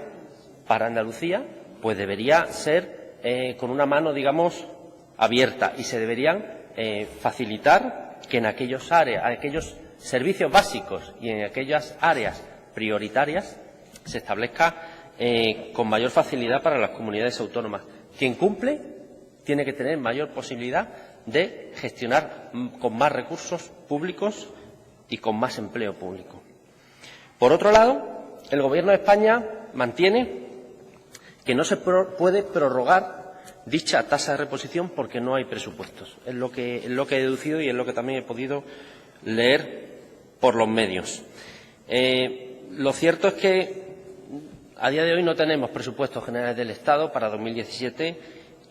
para Andalucía pues debería ser con una mano, digamos, abierta, y se deberían facilitar que en aquellos servicios básicos y en aquellas áreas prioritarias se establezca con mayor facilidad para las comunidades autónomas. Quien cumple tiene que tener mayor posibilidad de gestionar con más recursos públicos y con más empleo público. Por otro lado, el Gobierno de España mantiene que no se puede prorrogar dicha tasa de reposición porque no hay presupuestos. Es lo que he deducido y es lo que también he podido leer por los medios. Lo cierto es que a día de hoy no tenemos presupuestos generales del Estado para 2017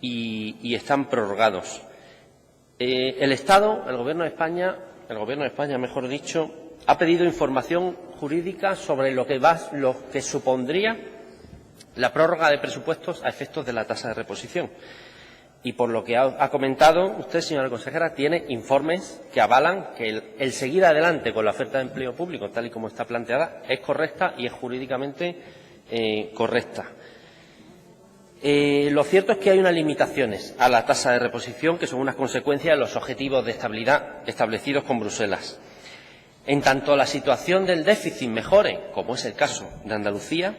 y están prorrogados. El Estado, el Gobierno de España, mejor dicho, ha pedido información jurídica sobre lo que supondría la prórroga de presupuestos a efectos de la tasa de reposición. Y por lo que ha comentado usted, señora consejera, tiene informes que avalan que el seguir adelante con la oferta de empleo público, tal y como está planteada, es correcta y es jurídicamente correcta. Lo cierto es que hay unas limitaciones a la tasa de reposición que son unas consecuencias de los objetivos de estabilidad establecidos con Bruselas. En tanto la situación del déficit mejore, como es el caso de Andalucía,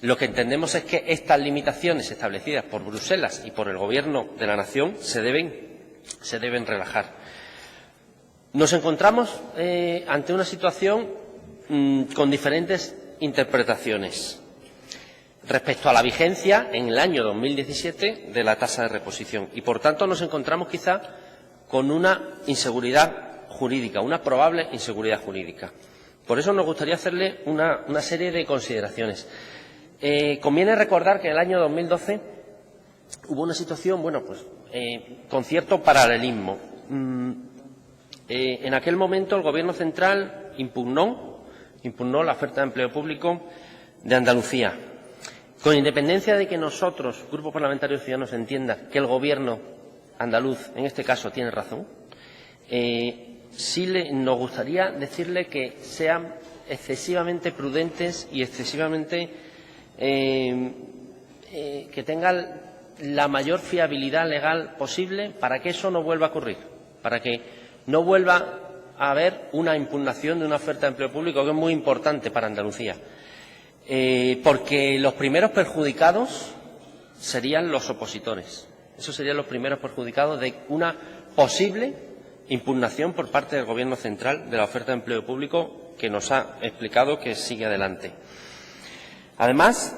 lo que entendemos es que estas limitaciones establecidas por Bruselas y por el Gobierno de la Nación se deben relajar. Nos encontramos ante una situación con diferentes interpretaciones respecto a la vigencia en el año 2017 de la tasa de reposición y, por tanto, nos encontramos quizá con una inseguridad jurídica, una probable inseguridad jurídica. Por eso nos gustaría hacerle una serie de consideraciones. Conviene recordar que en el año 2012 hubo una situación, con cierto paralelismo. En aquel momento el Gobierno central impugnó la oferta de empleo público de Andalucía. Con independencia de que nosotros, Grupo Parlamentario Ciudadanos, entienda que el Gobierno andaluz, en este caso, tiene razón, nos gustaría decirle que sean excesivamente prudentes y excesivamente que tengan la mayor fiabilidad legal posible para que eso no vuelva a ocurrir, para que no vuelva a haber una impugnación de una oferta de empleo público, que es muy importante para Andalucía. Porque los primeros perjudicados serían los opositores. Esos serían los primeros perjudicados de una posible impugnación por parte del Gobierno central de la oferta de empleo público que nos ha explicado que sigue adelante. Además,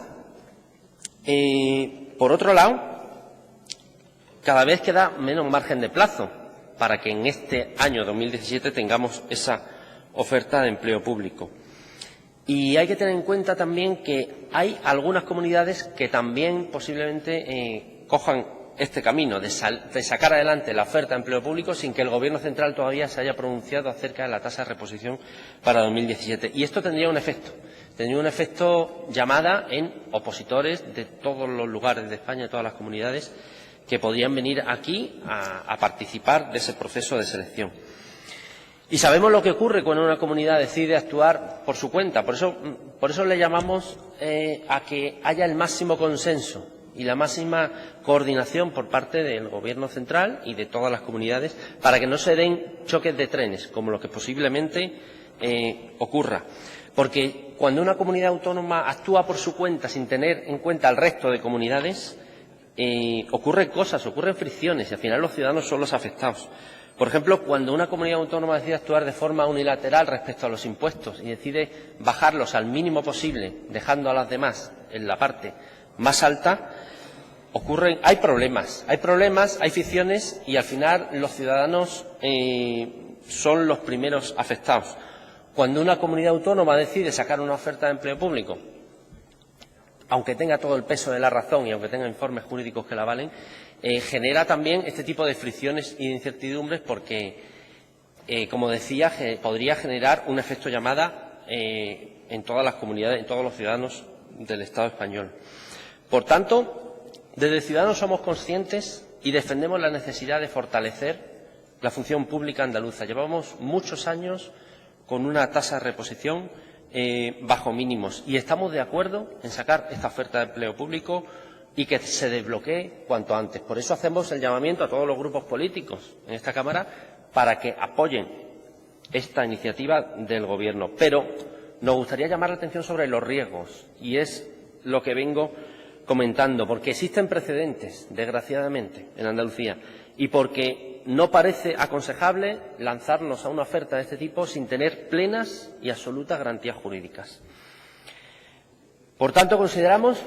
por otro lado, cada vez queda menos margen de plazo para que en este año 2017 tengamos esa oferta de empleo público. Y hay que tener en cuenta también que hay algunas comunidades que también posiblemente cojan este camino de sacar adelante la oferta de empleo público sin que el Gobierno central todavía se haya pronunciado acerca de la tasa de reposición para 2017. Y esto tendría un efecto llamada en opositores de todos los lugares de España, de todas las comunidades, que podrían venir aquí a participar de ese proceso de selección. Y sabemos lo que ocurre cuando una comunidad decide actuar por su cuenta. Por eso le llamamos a que haya el máximo consenso y la máxima coordinación por parte del Gobierno central y de todas las comunidades para que no se den choques de trenes, como lo que posiblemente ocurra. Porque cuando una comunidad autónoma actúa por su cuenta sin tener en cuenta al resto de comunidades, ocurren cosas, ocurren fricciones y al final los ciudadanos son los afectados. Por ejemplo, cuando una comunidad autónoma decide actuar de forma unilateral respecto a los impuestos y decide bajarlos al mínimo posible, dejando a las demás en la parte más alta, hay problemas, hay fricciones y al final los ciudadanos son los primeros afectados. Cuando una comunidad autónoma decide sacar una oferta de empleo público, aunque tenga todo el peso de la razón y aunque tenga informes jurídicos que la avalen, genera también este tipo de fricciones y de incertidumbres porque, como decía, podría generar un efecto llamada en todas las comunidades, en todos los ciudadanos del Estado español. Por tanto, desde Ciudadanos somos conscientes y defendemos la necesidad de fortalecer la función pública andaluza. Llevamos muchos años con una tasa de reposición bajo mínimos y estamos de acuerdo en sacar esta oferta de empleo público y que se desbloquee cuanto antes. Por eso hacemos el llamamiento a todos los grupos políticos en esta Cámara para que apoyen esta iniciativa del Gobierno. Pero nos gustaría llamar la atención sobre los riesgos y es lo que vengo comentando, porque existen precedentes, desgraciadamente, en Andalucía y porque no parece aconsejable lanzarnos a una oferta de este tipo sin tener plenas y absolutas garantías jurídicas. Por tanto, consideramos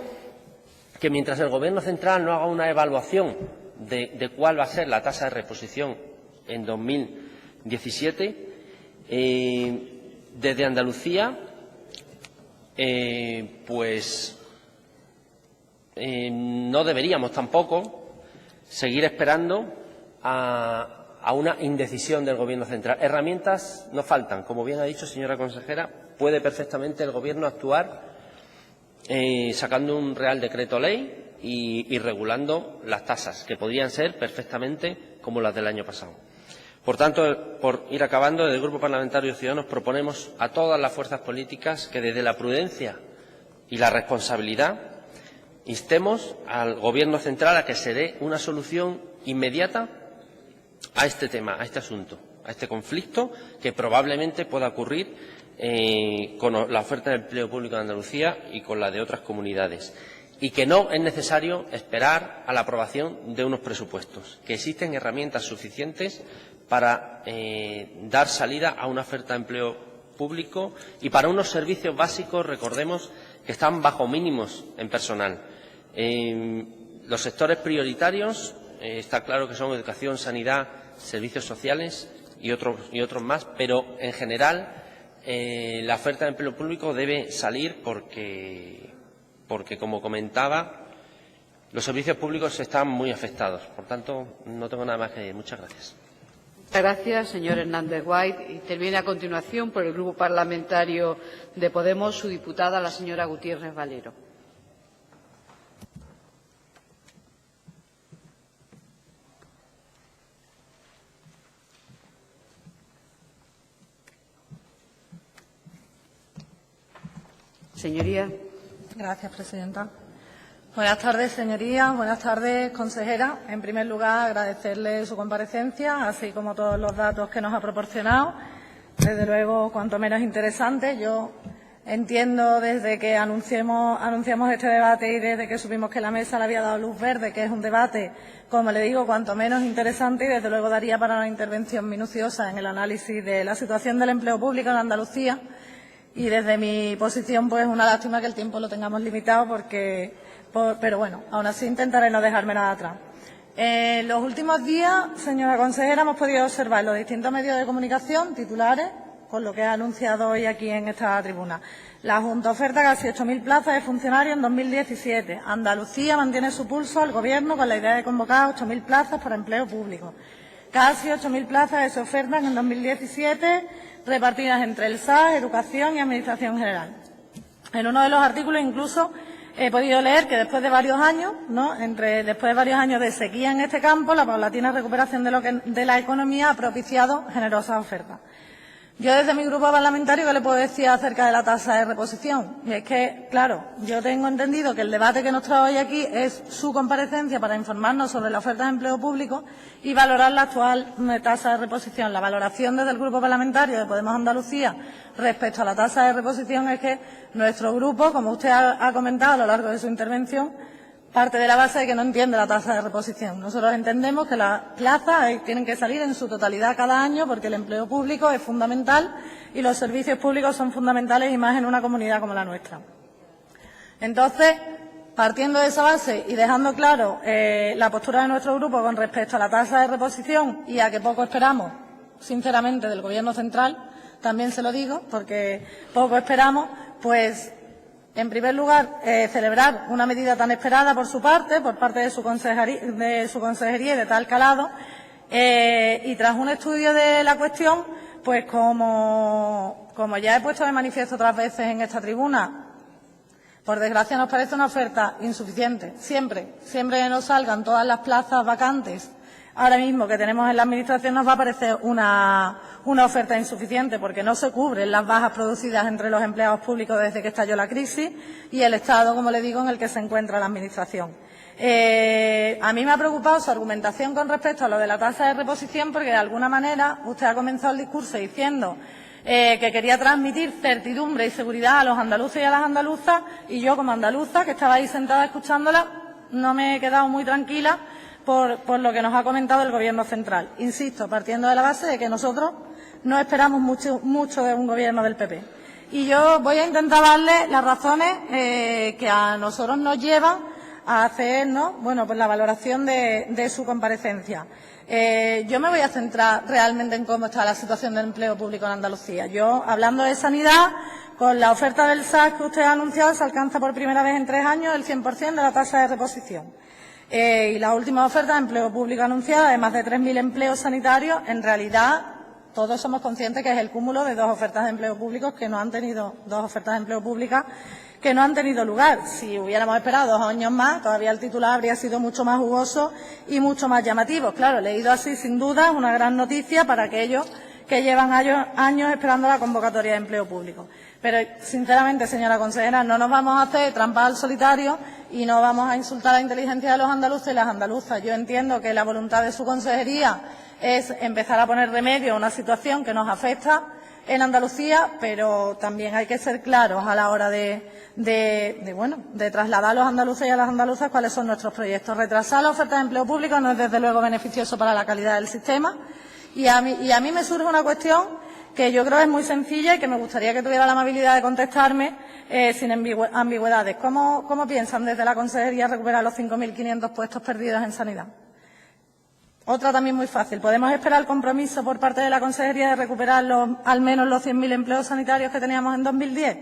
que mientras el Gobierno central no haga una evaluación de cuál va a ser la tasa de reposición en 2017, desde Andalucía, no deberíamos tampoco seguir esperando a una indecisión del Gobierno central. Herramientas no faltan. Como bien ha dicho, señora consejera, puede perfectamente el Gobierno actuar sacando un Real Decreto Ley y regulando las tasas, que podrían ser perfectamente como las del año pasado. Por tanto, por ir acabando, desde el Grupo Parlamentario Ciudadanos proponemos a todas las fuerzas políticas que desde la prudencia y la responsabilidad instemos al Gobierno central a que se dé una solución inmediata a este tema, a este asunto, a este conflicto que probablemente pueda ocurrir con la oferta de empleo público de Andalucía y con la de otras comunidades. Y que no es necesario esperar a la aprobación de unos presupuestos, que existen herramientas suficientes para dar salida a una oferta de empleo público y para unos servicios básicos, recordemos, que están bajo mínimos en personal. Los sectores prioritarios, está claro que son educación, sanidad, servicios sociales y otros más, pero en general la oferta de empleo público debe salir porque, como comentaba, los servicios públicos están muy afectados. Por tanto, no tengo nada más que decir. Muchas gracias. Muchas gracias, señor Hernández White. Interviene a continuación por el Grupo Parlamentario de Podemos su diputada, la señora Gutiérrez Valero. Señoría. Gracias, presidenta. Buenas tardes, señorías. Buenas tardes, consejera. En primer lugar, agradecerle su comparecencia, así como todos los datos que nos ha proporcionado. Desde luego, cuanto menos interesante. Yo entiendo desde que anunciamos este debate y desde que supimos que la mesa le había dado luz verde, que es un debate, como le digo, cuanto menos interesante y desde luego daría para una intervención minuciosa en el análisis de la situación del empleo público en Andalucía. Y desde mi posición, pues una lástima que el tiempo lo tengamos limitado, pero bueno, aún así intentaré no dejarme nada atrás. En los últimos días, señora consejera, hemos podido observar en los distintos medios de comunicación titulares, con lo que ha anunciado hoy aquí en esta tribuna. La Junta oferta casi 8.000 plazas de funcionarios en 2017. Andalucía mantiene su pulso al Gobierno con la idea de convocar 8.000 plazas para empleo público. Casi 8.000 plazas se ofertan en 2017, repartidas entre el SAS, Educación y Administración General. En uno de los artículos incluso he podido leer que después de varios años, después de varios años de sequía en este campo, la paulatina recuperación de la economía ha propiciado generosas ofertas. Yo desde mi grupo parlamentario, ¿qué le puedo decir acerca de la tasa de reposición? Y es que, claro, yo tengo entendido que el debate que nos trae hoy aquí es su comparecencia para informarnos sobre la oferta de empleo público y valorar la actual tasa de reposición. La valoración desde el grupo parlamentario de Podemos Andalucía respecto a la tasa de reposición es que nuestro grupo, como usted ha comentado a lo largo de su intervención, parte de la base de que no entiende la tasa de reposición. Nosotros entendemos que las plazas tienen que salir en su totalidad cada año porque el empleo público es fundamental y los servicios públicos son fundamentales y más en una comunidad como la nuestra. Entonces, partiendo de esa base y dejando claro la postura de nuestro grupo con respecto a la tasa de reposición y a que poco esperamos, sinceramente, del Gobierno central, también se lo digo, porque poco esperamos, pues en primer lugar, celebrar una medida tan esperada por parte de su consejería y de tal calado, y tras un estudio de la cuestión, pues como ya he puesto de manifiesto otras veces en esta tribuna, por desgracia nos parece una oferta insuficiente. Siempre que nos salgan todas las plazas vacantes ahora mismo que tenemos en la Administración nos va a parecer una oferta insuficiente porque no se cubren las bajas producidas entre los empleados públicos desde que estalló la crisis y el estado, como le digo, en el que se encuentra la Administración. A mí me ha preocupado su argumentación con respecto a lo de la tasa de reposición porque de alguna manera usted ha comenzado el discurso diciendo que quería transmitir certidumbre y seguridad a los andaluces y a las andaluzas y yo como andaluza, que estaba ahí sentada escuchándola, no me he quedado muy tranquila por lo que nos ha comentado el Gobierno central. Insisto, partiendo de la base de que nosotros no esperamos mucho de un Gobierno del PP. Y yo voy a intentar darle las razones que a nosotros nos llevan a hacer pues la valoración de su comparecencia. Yo me voy a centrar realmente en cómo está la situación del empleo público en Andalucía. Yo, hablando de sanidad, con la oferta del SAS que usted ha anunciado, se alcanza por primera vez en 3 años el 100% de la tasa de reposición. Y la última oferta de empleo público anunciada, de más de 3.000 empleos sanitarios, en realidad todos somos conscientes que es el cúmulo de 2 ofertas de empleo públicos que no han tenido, 2 ofertas de empleo públicas que no han tenido lugar. Si hubiéramos esperado 2 años más, todavía el titular habría sido mucho más jugoso y mucho más llamativo. Claro, leído así, sin duda, es una gran noticia para aquellos que llevan años esperando la convocatoria de empleo público. Pero, sinceramente, señora consejera, no nos vamos a hacer trampas al solitario y no vamos a insultar la inteligencia de los andaluces y las andaluzas. Yo entiendo que la voluntad de su consejería es empezar a poner remedio a una situación que nos afecta en Andalucía, pero también hay que ser claros a la hora de trasladar a los andaluces y a las andaluzas cuáles son nuestros proyectos. Retrasar la oferta de empleo público no es, desde luego, beneficioso para la calidad del sistema Y a mí me surge una cuestión que yo creo es muy sencilla y que me gustaría que tuviera la amabilidad de contestarme sin ambigüedades. ¿Cómo piensan desde la Consejería recuperar los 5.500 puestos perdidos en sanidad? Otra también muy fácil. ¿Podemos esperar el compromiso por parte de la Consejería de recuperar al menos los 100.000 empleos sanitarios que teníamos en 2010?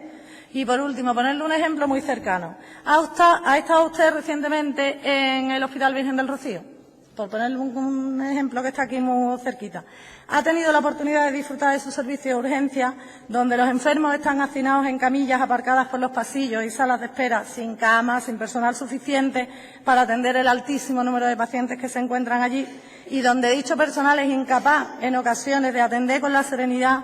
Y, por último, ponerle un ejemplo muy cercano. ¿Ha estado usted recientemente en el Hospital Virgen del Rocío? Por ponerle un ejemplo que está aquí muy cerquita. ¿Ha tenido la oportunidad de disfrutar de su servicio de urgencia, donde los enfermos están hacinados en camillas aparcadas por los pasillos y salas de espera, sin camas, sin personal suficiente para atender el altísimo número de pacientes que se encuentran allí, y donde dicho personal es incapaz, en ocasiones, de atender con la serenidad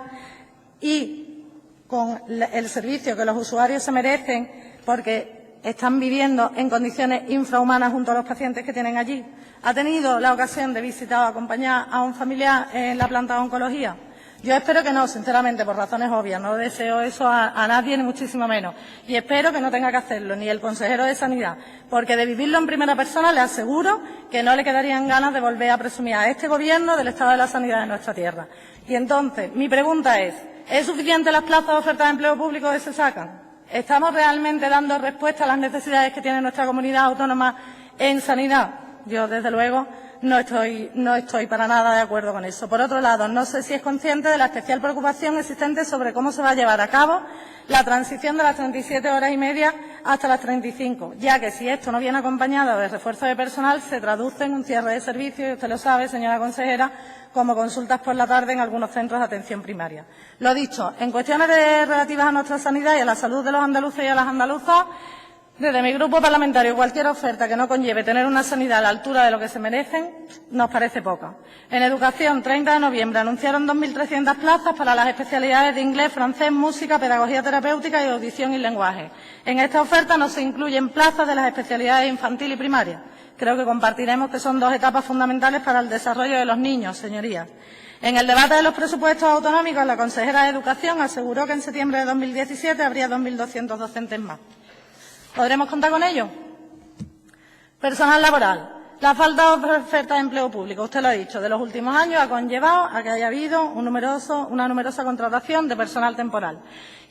y con el servicio que los usuarios se merecen, porque están viviendo en condiciones infrahumanas junto a los pacientes que tienen allí? ¿Ha tenido la ocasión de visitar o acompañar a un familiar en la planta de oncología? Yo espero que no, sinceramente, por razones obvias. No deseo eso a nadie, ni muchísimo menos. Y espero que no tenga que hacerlo ni el consejero de Sanidad, porque de vivirlo en primera persona le aseguro que no le quedarían ganas de volver a presumir a este Gobierno del estado de la sanidad de nuestra tierra. Y entonces, mi pregunta es suficiente las plazas de oferta de empleo público que se sacan? ¿Estamos realmente dando respuesta a las necesidades que tiene nuestra comunidad autónoma en sanidad? Yo, desde luego, no estoy para nada de acuerdo con eso. Por otro lado, no sé si es consciente de la especial preocupación existente sobre cómo se va a llevar a cabo la transición de las 37 horas y media hasta las 35, ya que si esto no viene acompañado de refuerzo de personal, se traduce en un cierre de servicios, y usted lo sabe, señora consejera, como consultas por la tarde en algunos centros de atención primaria. Lo dicho, en cuestiones relativas a nuestra sanidad y a la salud de los andaluces y a las andaluzas, desde mi grupo parlamentario, cualquier oferta que no conlleve tener una sanidad a la altura de lo que se merecen nos parece poca. En educación, 30 de noviembre, anunciaron 2.300 plazas para las especialidades de inglés, francés, música, pedagogía terapéutica y audición y lenguaje. En esta oferta no se incluyen plazas de las especialidades infantil y primaria. Creo que compartiremos que son dos etapas fundamentales para el desarrollo de los niños, señorías. En el debate de los presupuestos autonómicos, la consejera de Educación aseguró que en septiembre de 2017 habría 2.200 docentes más. ¿Podremos contar con ello? Personal laboral. La falta de oferta de empleo público, usted lo ha dicho, de los últimos años ha conllevado a que haya habido una numerosa contratación de personal temporal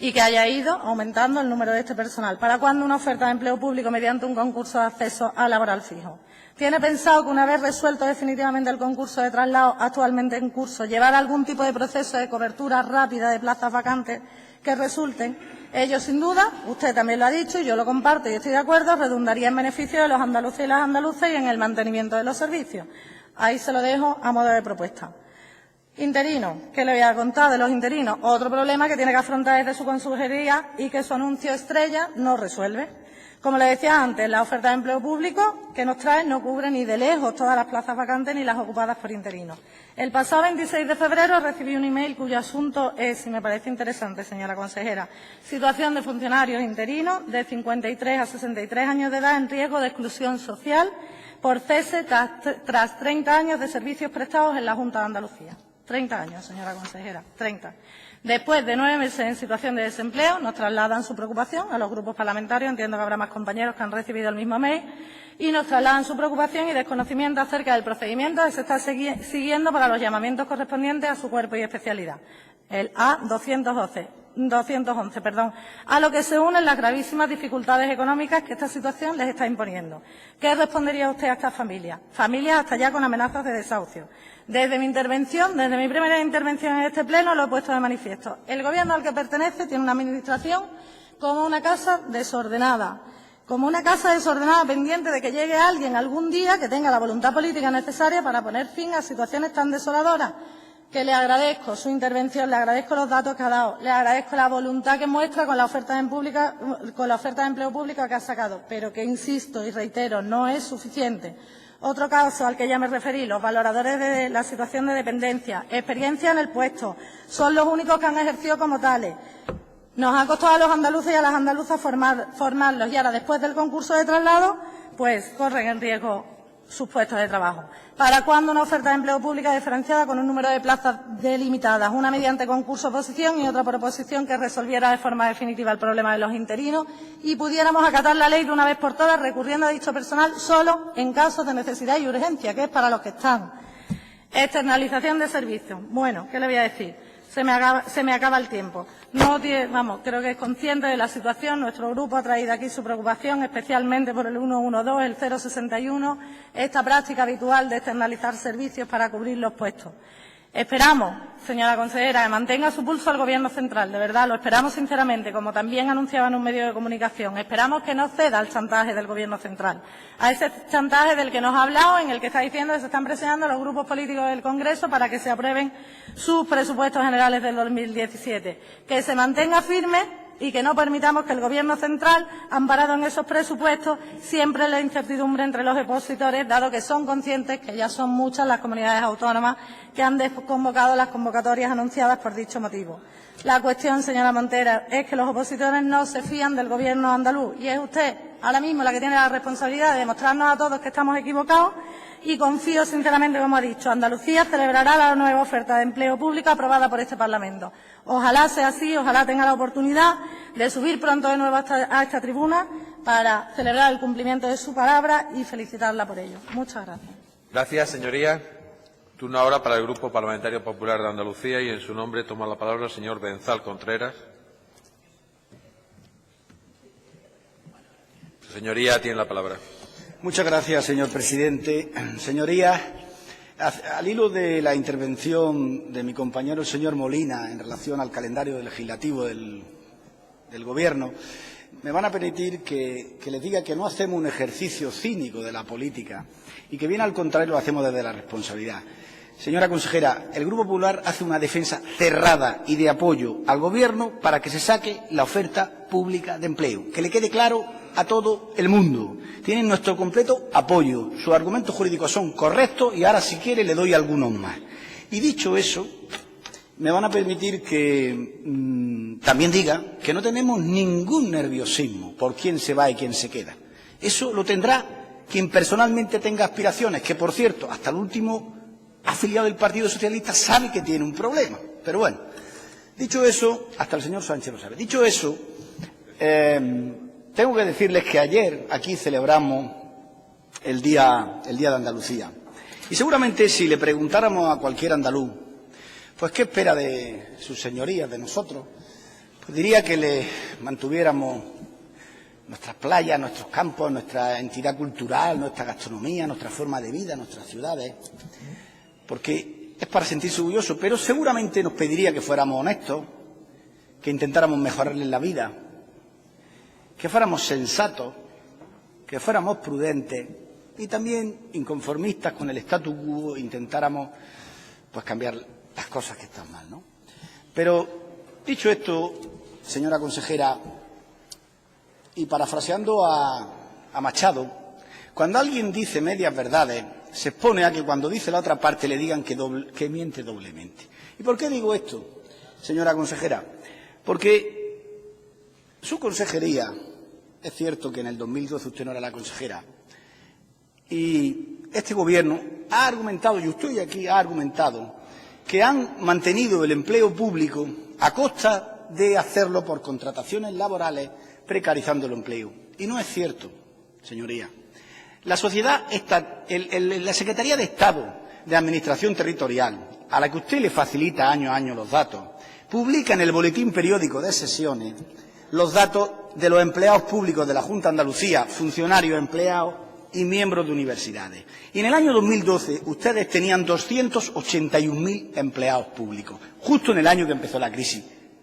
y que haya ido aumentando el número de este personal. ¿Para cuándo una oferta de empleo público mediante un concurso de acceso a laboral fijo? ¿Tiene pensado que una vez resuelto definitivamente el concurso de traslado actualmente en curso, llevar algún tipo de proceso de cobertura rápida de plazas vacantes que resulten? Ello, sin duda, usted también lo ha dicho y yo lo comparto y estoy de acuerdo, redundaría en beneficio de los andaluces y las andaluzas y en el mantenimiento de los servicios. Ahí se lo dejo a modo de propuesta. Interinos, ¿qué le voy a contar de los interinos? Otro problema que tiene que afrontar desde su consejería y que su anuncio estrella no resuelve. Como le decía antes, la oferta de empleo público que nos trae no cubre ni de lejos todas las plazas vacantes ni las ocupadas por interinos. El pasado 26 de febrero recibí un email cuyo asunto es, y me parece interesante, señora consejera, situación de funcionarios interinos de 53 a 63 años de edad en riesgo de exclusión social por cese tras 30 años de servicios prestados en la Junta de Andalucía. 30 años, señora consejera, 30. Después de 9 meses en situación de desempleo, nos trasladan su preocupación a los grupos parlamentarios, entiendo que habrá más compañeros que han recibido el mismo mail, y nos trasladan su preocupación y desconocimiento acerca del procedimiento que se está siguiendo para los llamamientos correspondientes a su cuerpo y especialidad, el A211, a lo que se unen las gravísimas dificultades económicas que esta situación les está imponiendo. ¿Qué respondería usted a estas familias? Familias hasta ya con amenazas de desahucio. Desde mi primera intervención en este pleno lo he puesto de manifiesto. El Gobierno al que pertenece tiene una administración como una casa desordenada, pendiente de que llegue alguien algún día que tenga la voluntad política necesaria para poner fin a situaciones tan desoladoras. Que le agradezco su intervención, le agradezco los datos que ha dado, le agradezco la voluntad que muestra con la oferta de empleo público que ha sacado, pero que, insisto y reitero, no es suficiente. Otro caso al que ya me referí, los valoradores de la situación de dependencia, experiencia en el puesto, son los únicos que han ejercido como tales. Nos ha costado a los andaluces y a las andaluzas formarlos y ahora, después del concurso de traslado, pues corren en riesgo sus puestos de trabajo. ¿Para cuándo una oferta de empleo pública diferenciada con un número de plazas delimitadas? Una mediante concurso-oposición y otra por oposición que resolviera de forma definitiva el problema de los interinos y pudiéramos acatar la ley de una vez por todas recurriendo a dicho personal solo en casos de necesidad y urgencia, que es para los que están. Externalización de servicios. Bueno, ¿qué le voy a decir? Se me acaba el tiempo. Creo que es consciente de la situación. Nuestro grupo ha traído aquí su preocupación, especialmente por el 112, el 061, esta práctica habitual de externalizar servicios para cubrir los puestos. Esperamos, señora consejera, que mantenga su pulso al Gobierno central. De verdad, lo esperamos sinceramente, como también anunciaba en un medio de comunicación. Esperamos que no ceda al chantaje del Gobierno central, a ese chantaje del que nos ha hablado, en el que está diciendo que se están presionando los grupos políticos del Congreso para que se aprueben sus presupuestos generales del 2017. Que se mantenga firme y que no permitamos que el Gobierno central, amparado en esos presupuestos, siembre la incertidumbre entre los opositores, dado que son conscientes que ya son muchas las comunidades autónomas que han desconvocado las convocatorias anunciadas por dicho motivo. La cuestión, señora Montero, es que los opositores no se fían del Gobierno andaluz y es usted ahora mismo la que tiene la responsabilidad de demostrarnos a todos que estamos equivocados. Y confío sinceramente, como ha dicho, Andalucía celebrará la nueva oferta de empleo público aprobada por este Parlamento. Ojalá sea así, ojalá tenga la oportunidad de subir pronto de nuevo a esta tribuna para celebrar el cumplimiento de su palabra y felicitarla por ello. Muchas gracias. Gracias, señoría. Turno ahora para el Grupo Parlamentario Popular de Andalucía y en su nombre toma la palabra el señor Benzal Contreras. Señoría, tiene la palabra. Muchas gracias, señor presidente. Señorías, al hilo de la intervención de mi compañero el señor Molina en relación al calendario legislativo del Gobierno, me van a permitir que les diga que no hacemos un ejercicio cínico de la política y que bien al contrario lo hacemos desde la responsabilidad. Señora consejera, el Grupo Popular hace una defensa cerrada y de apoyo al Gobierno para que se saque la oferta pública de empleo. Que le quede claro a todo el mundo. Tienen nuestro completo apoyo. Sus argumentos jurídicos son correctos y ahora, si quiere, le doy algunos más. Y dicho eso, me van a permitir que también diga que no tenemos ningún nerviosismo por quién se va y quién se queda. Eso lo tendrá quien personalmente tenga aspiraciones, que, por cierto, hasta el último afiliado del Partido Socialista sabe que tiene un problema. Pero bueno, dicho eso, hasta el señor Sánchez lo sabe. Dicho eso, tengo que decirles que ayer aquí celebramos el Día de Andalucía. Y seguramente si le preguntáramos a cualquier andaluz, pues qué espera de sus señorías, de nosotros, pues diría que le mantuviéramos nuestras playas, nuestros campos, nuestra entidad cultural, nuestra gastronomía, nuestra forma de vida, nuestras ciudades, porque es para sentirse orgulloso, pero seguramente nos pediría que fuéramos honestos, que intentáramos mejorarles la vida, que fuéramos sensatos, que fuéramos prudentes y también inconformistas con el statu quo, intentáramos pues cambiar las cosas que están mal, ¿no? Pero dicho esto, señora consejera, y parafraseando a Machado, cuando alguien dice medias verdades, se expone a que cuando dice la otra parte le digan que miente doblemente. ¿Y por qué digo esto, señora consejera? Porque su consejería, es cierto que en el 2012 usted no era la consejera, y este Gobierno ha argumentado, y usted aquí ha argumentado, que han mantenido el empleo público a costa de hacerlo por contrataciones laborales, precarizando el empleo. Y no es cierto, señoría. La la Secretaría de Estado de Administración Territorial, a la que usted le facilita año a año los datos, publica en el boletín periódico de sesiones los datos de los empleados públicos de la Junta de Andalucía, funcionarios, empleados y miembros de universidades. Y en el año 2012 ustedes tenían 281.000 empleados públicos, justo en el año que empezó la crisis.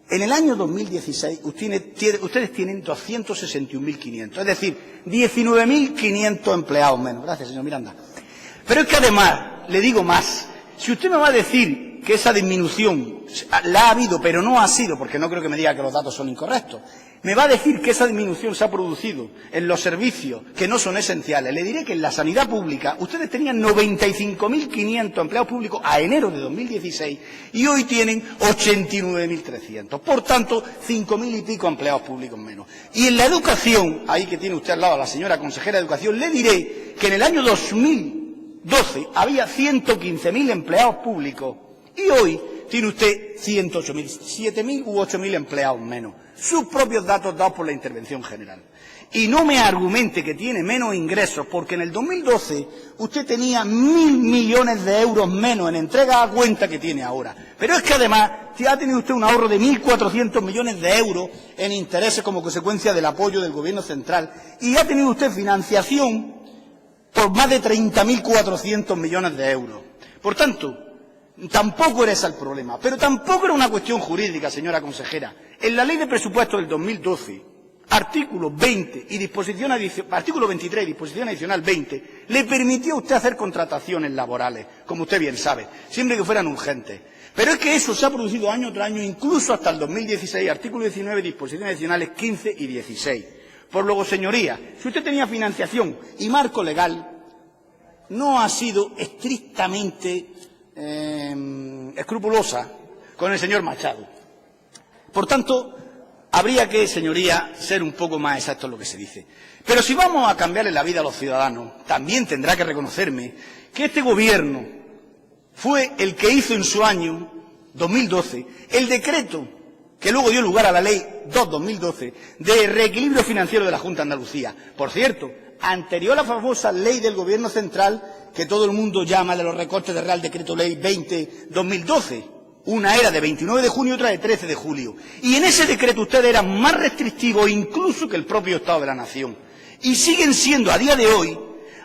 En el año 2016 ustedes tienen 261.500, es decir, 19.500 empleados menos. Gracias, señor Miranda. Pero es que además, le digo más, si usted me va a decir que esa disminución la ha habido, pero no ha sido, porque no creo que me diga que los datos son incorrectos, me va a decir que esa disminución se ha producido en los servicios que no son esenciales. Le diré que en la sanidad pública ustedes tenían 95.500 empleados públicos a enero de 2016 y hoy tienen 89.300. Por tanto, 5.000 y pico empleados públicos menos. Y en la educación, ahí que tiene usted al lado a la señora consejera de Educación, le diré que en el año 2012 había 115.000 empleados públicos y hoy tiene usted 108.000, 7.000 u 8.000 empleados menos. Sus propios datos dados por la intervención general. Y no me argumente que tiene menos ingresos, porque en el 2012 usted tenía 1.000 millones de euros menos en entrega a cuenta que tiene ahora. Pero es que además ha tenido usted un ahorro de 1.400 millones de euros en intereses como consecuencia del apoyo del Gobierno central. Y ha tenido usted financiación por más de 30.400 millones de euros. Por tanto, tampoco era ese el problema. Pero tampoco era una cuestión jurídica, señora consejera. En la Ley de Presupuestos del 2012... artículo 20 y artículo 23 y disposición adicional 20, le permitió a usted hacer contrataciones laborales, como usted bien sabe, siempre que fueran urgentes. Pero es que eso se ha producido año tras año, incluso hasta el 2016, artículo 19, disposiciones adicionales 15 y 16. Por luego, señoría, si usted tenía financiación y marco legal, no ha sido estrictamente escrupulosa con el señor Machado. Por tanto, habría que, señoría, ser un poco más exacto en lo que se dice. Pero si vamos a cambiarle la vida a los ciudadanos, también tendrá que reconocerme que este Gobierno fue el que hizo en su año 2012 el decreto que luego dio lugar a la Ley 2/2012 de reequilibrio financiero de la Junta de Andalucía. Por cierto, anterior a la famosa Ley del Gobierno central que todo el mundo llama de los recortes del Real Decreto Ley 20/2012. Una era de 29 de junio y otra de 13 de julio. Y en ese decreto ustedes eran más restrictivos incluso que el propio Estado de la Nación. Y siguen siendo a día de hoy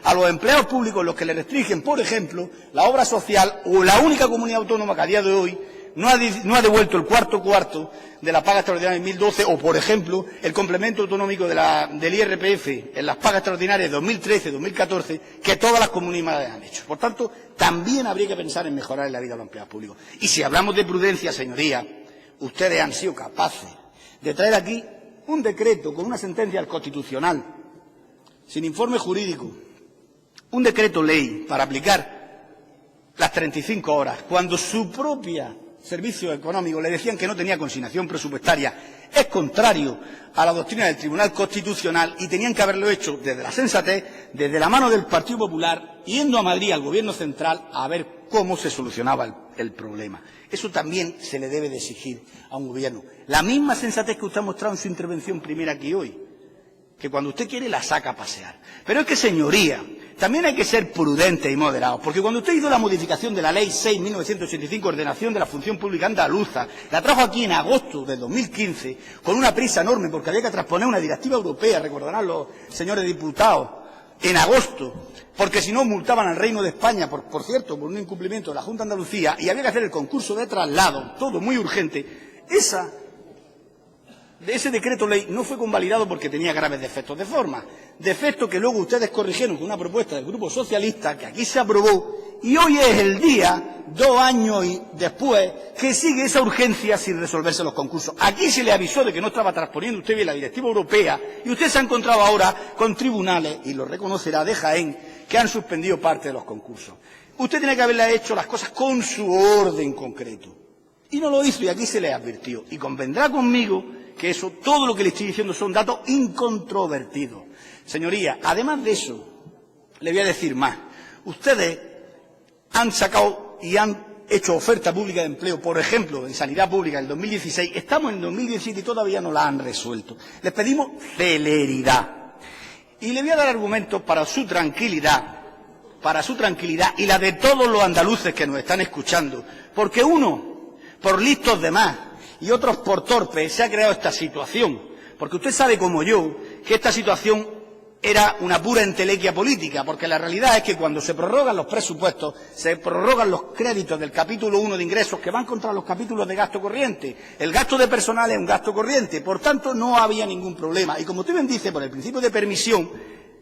a los empleados públicos los que le restringen, por ejemplo, la obra social, o la única comunidad autónoma que a día de hoy no ha devuelto el cuarto de la paga extraordinaria de 2012, o, por ejemplo, el complemento autonómico del IRPF en las pagas extraordinarias de 2013, 2014, que todas las comunidades han hecho. Por tanto, también habría que pensar en mejorar en la vida de los empleados públicos. Y si hablamos de prudencia, señoría, ustedes han sido capaces de traer aquí un decreto con una sentencia del Constitucional, sin informe jurídico, un decreto ley para aplicar las 35 horas, cuando su propia servicio económico le decían que no tenía consignación presupuestaria, es contrario a la doctrina del Tribunal Constitucional y tenían que haberlo hecho desde la sensatez, desde la mano del Partido Popular, yendo a Madrid al Gobierno central a ver cómo se solucionaba el problema. Eso también se le debe de exigir a un Gobierno. La misma sensatez que usted ha mostrado en su intervención primera aquí hoy, que cuando usted quiere la saca a pasear. Pero es que, señoría, también hay que ser prudentes y moderados, porque cuando usted hizo la modificación de la Ley 6/1985, ordenación de la función pública andaluza, la trajo aquí en agosto de 2015, con una prisa enorme, porque había que transponer una directiva europea, recordarán los señores diputados, en agosto, porque si no multaban al Reino de España, por cierto, por un incumplimiento de la Junta de Andalucía, y había que hacer el concurso de traslado, todo muy urgente. Ese decreto ley no fue convalidado porque tenía graves defectos de forma, defectos que luego ustedes corrigieron con una propuesta del Grupo Socialista que aquí se aprobó, y hoy es el día, 2 años y después, que sigue esa urgencia sin resolverse los concursos. Aquí se le avisó de que no estaba transponiendo usted bien la directiva europea y usted se ha encontrado ahora con tribunales, y lo reconocerá, de Jaén, que han suspendido parte de los concursos. Usted tiene que haberle hecho las cosas con su orden concreto. Y no lo hizo, y aquí se le advirtió. Y convendrá conmigo que eso, todo lo que le estoy diciendo son datos incontrovertidos. Señoría, además de eso, le voy a decir más. Ustedes han sacado y han hecho oferta pública de empleo, por ejemplo, en sanidad pública en el 2016. Estamos en el 2017 y todavía no la han resuelto. Les pedimos celeridad. Y le voy a dar argumentos para su tranquilidad y la de todos los andaluces que nos están escuchando. Porque uno, por listos de más, y otros por torpes, se ha creado esta situación. Porque usted sabe como yo que esta situación era una pura entelequia política, porque la realidad es que cuando se prorrogan los presupuestos, se prorrogan los créditos del capítulo 1 de ingresos que van contra los capítulos de gasto corriente. El gasto de personal es un gasto corriente, por tanto no había ningún problema. Y como usted bien dice, por el principio de permisión,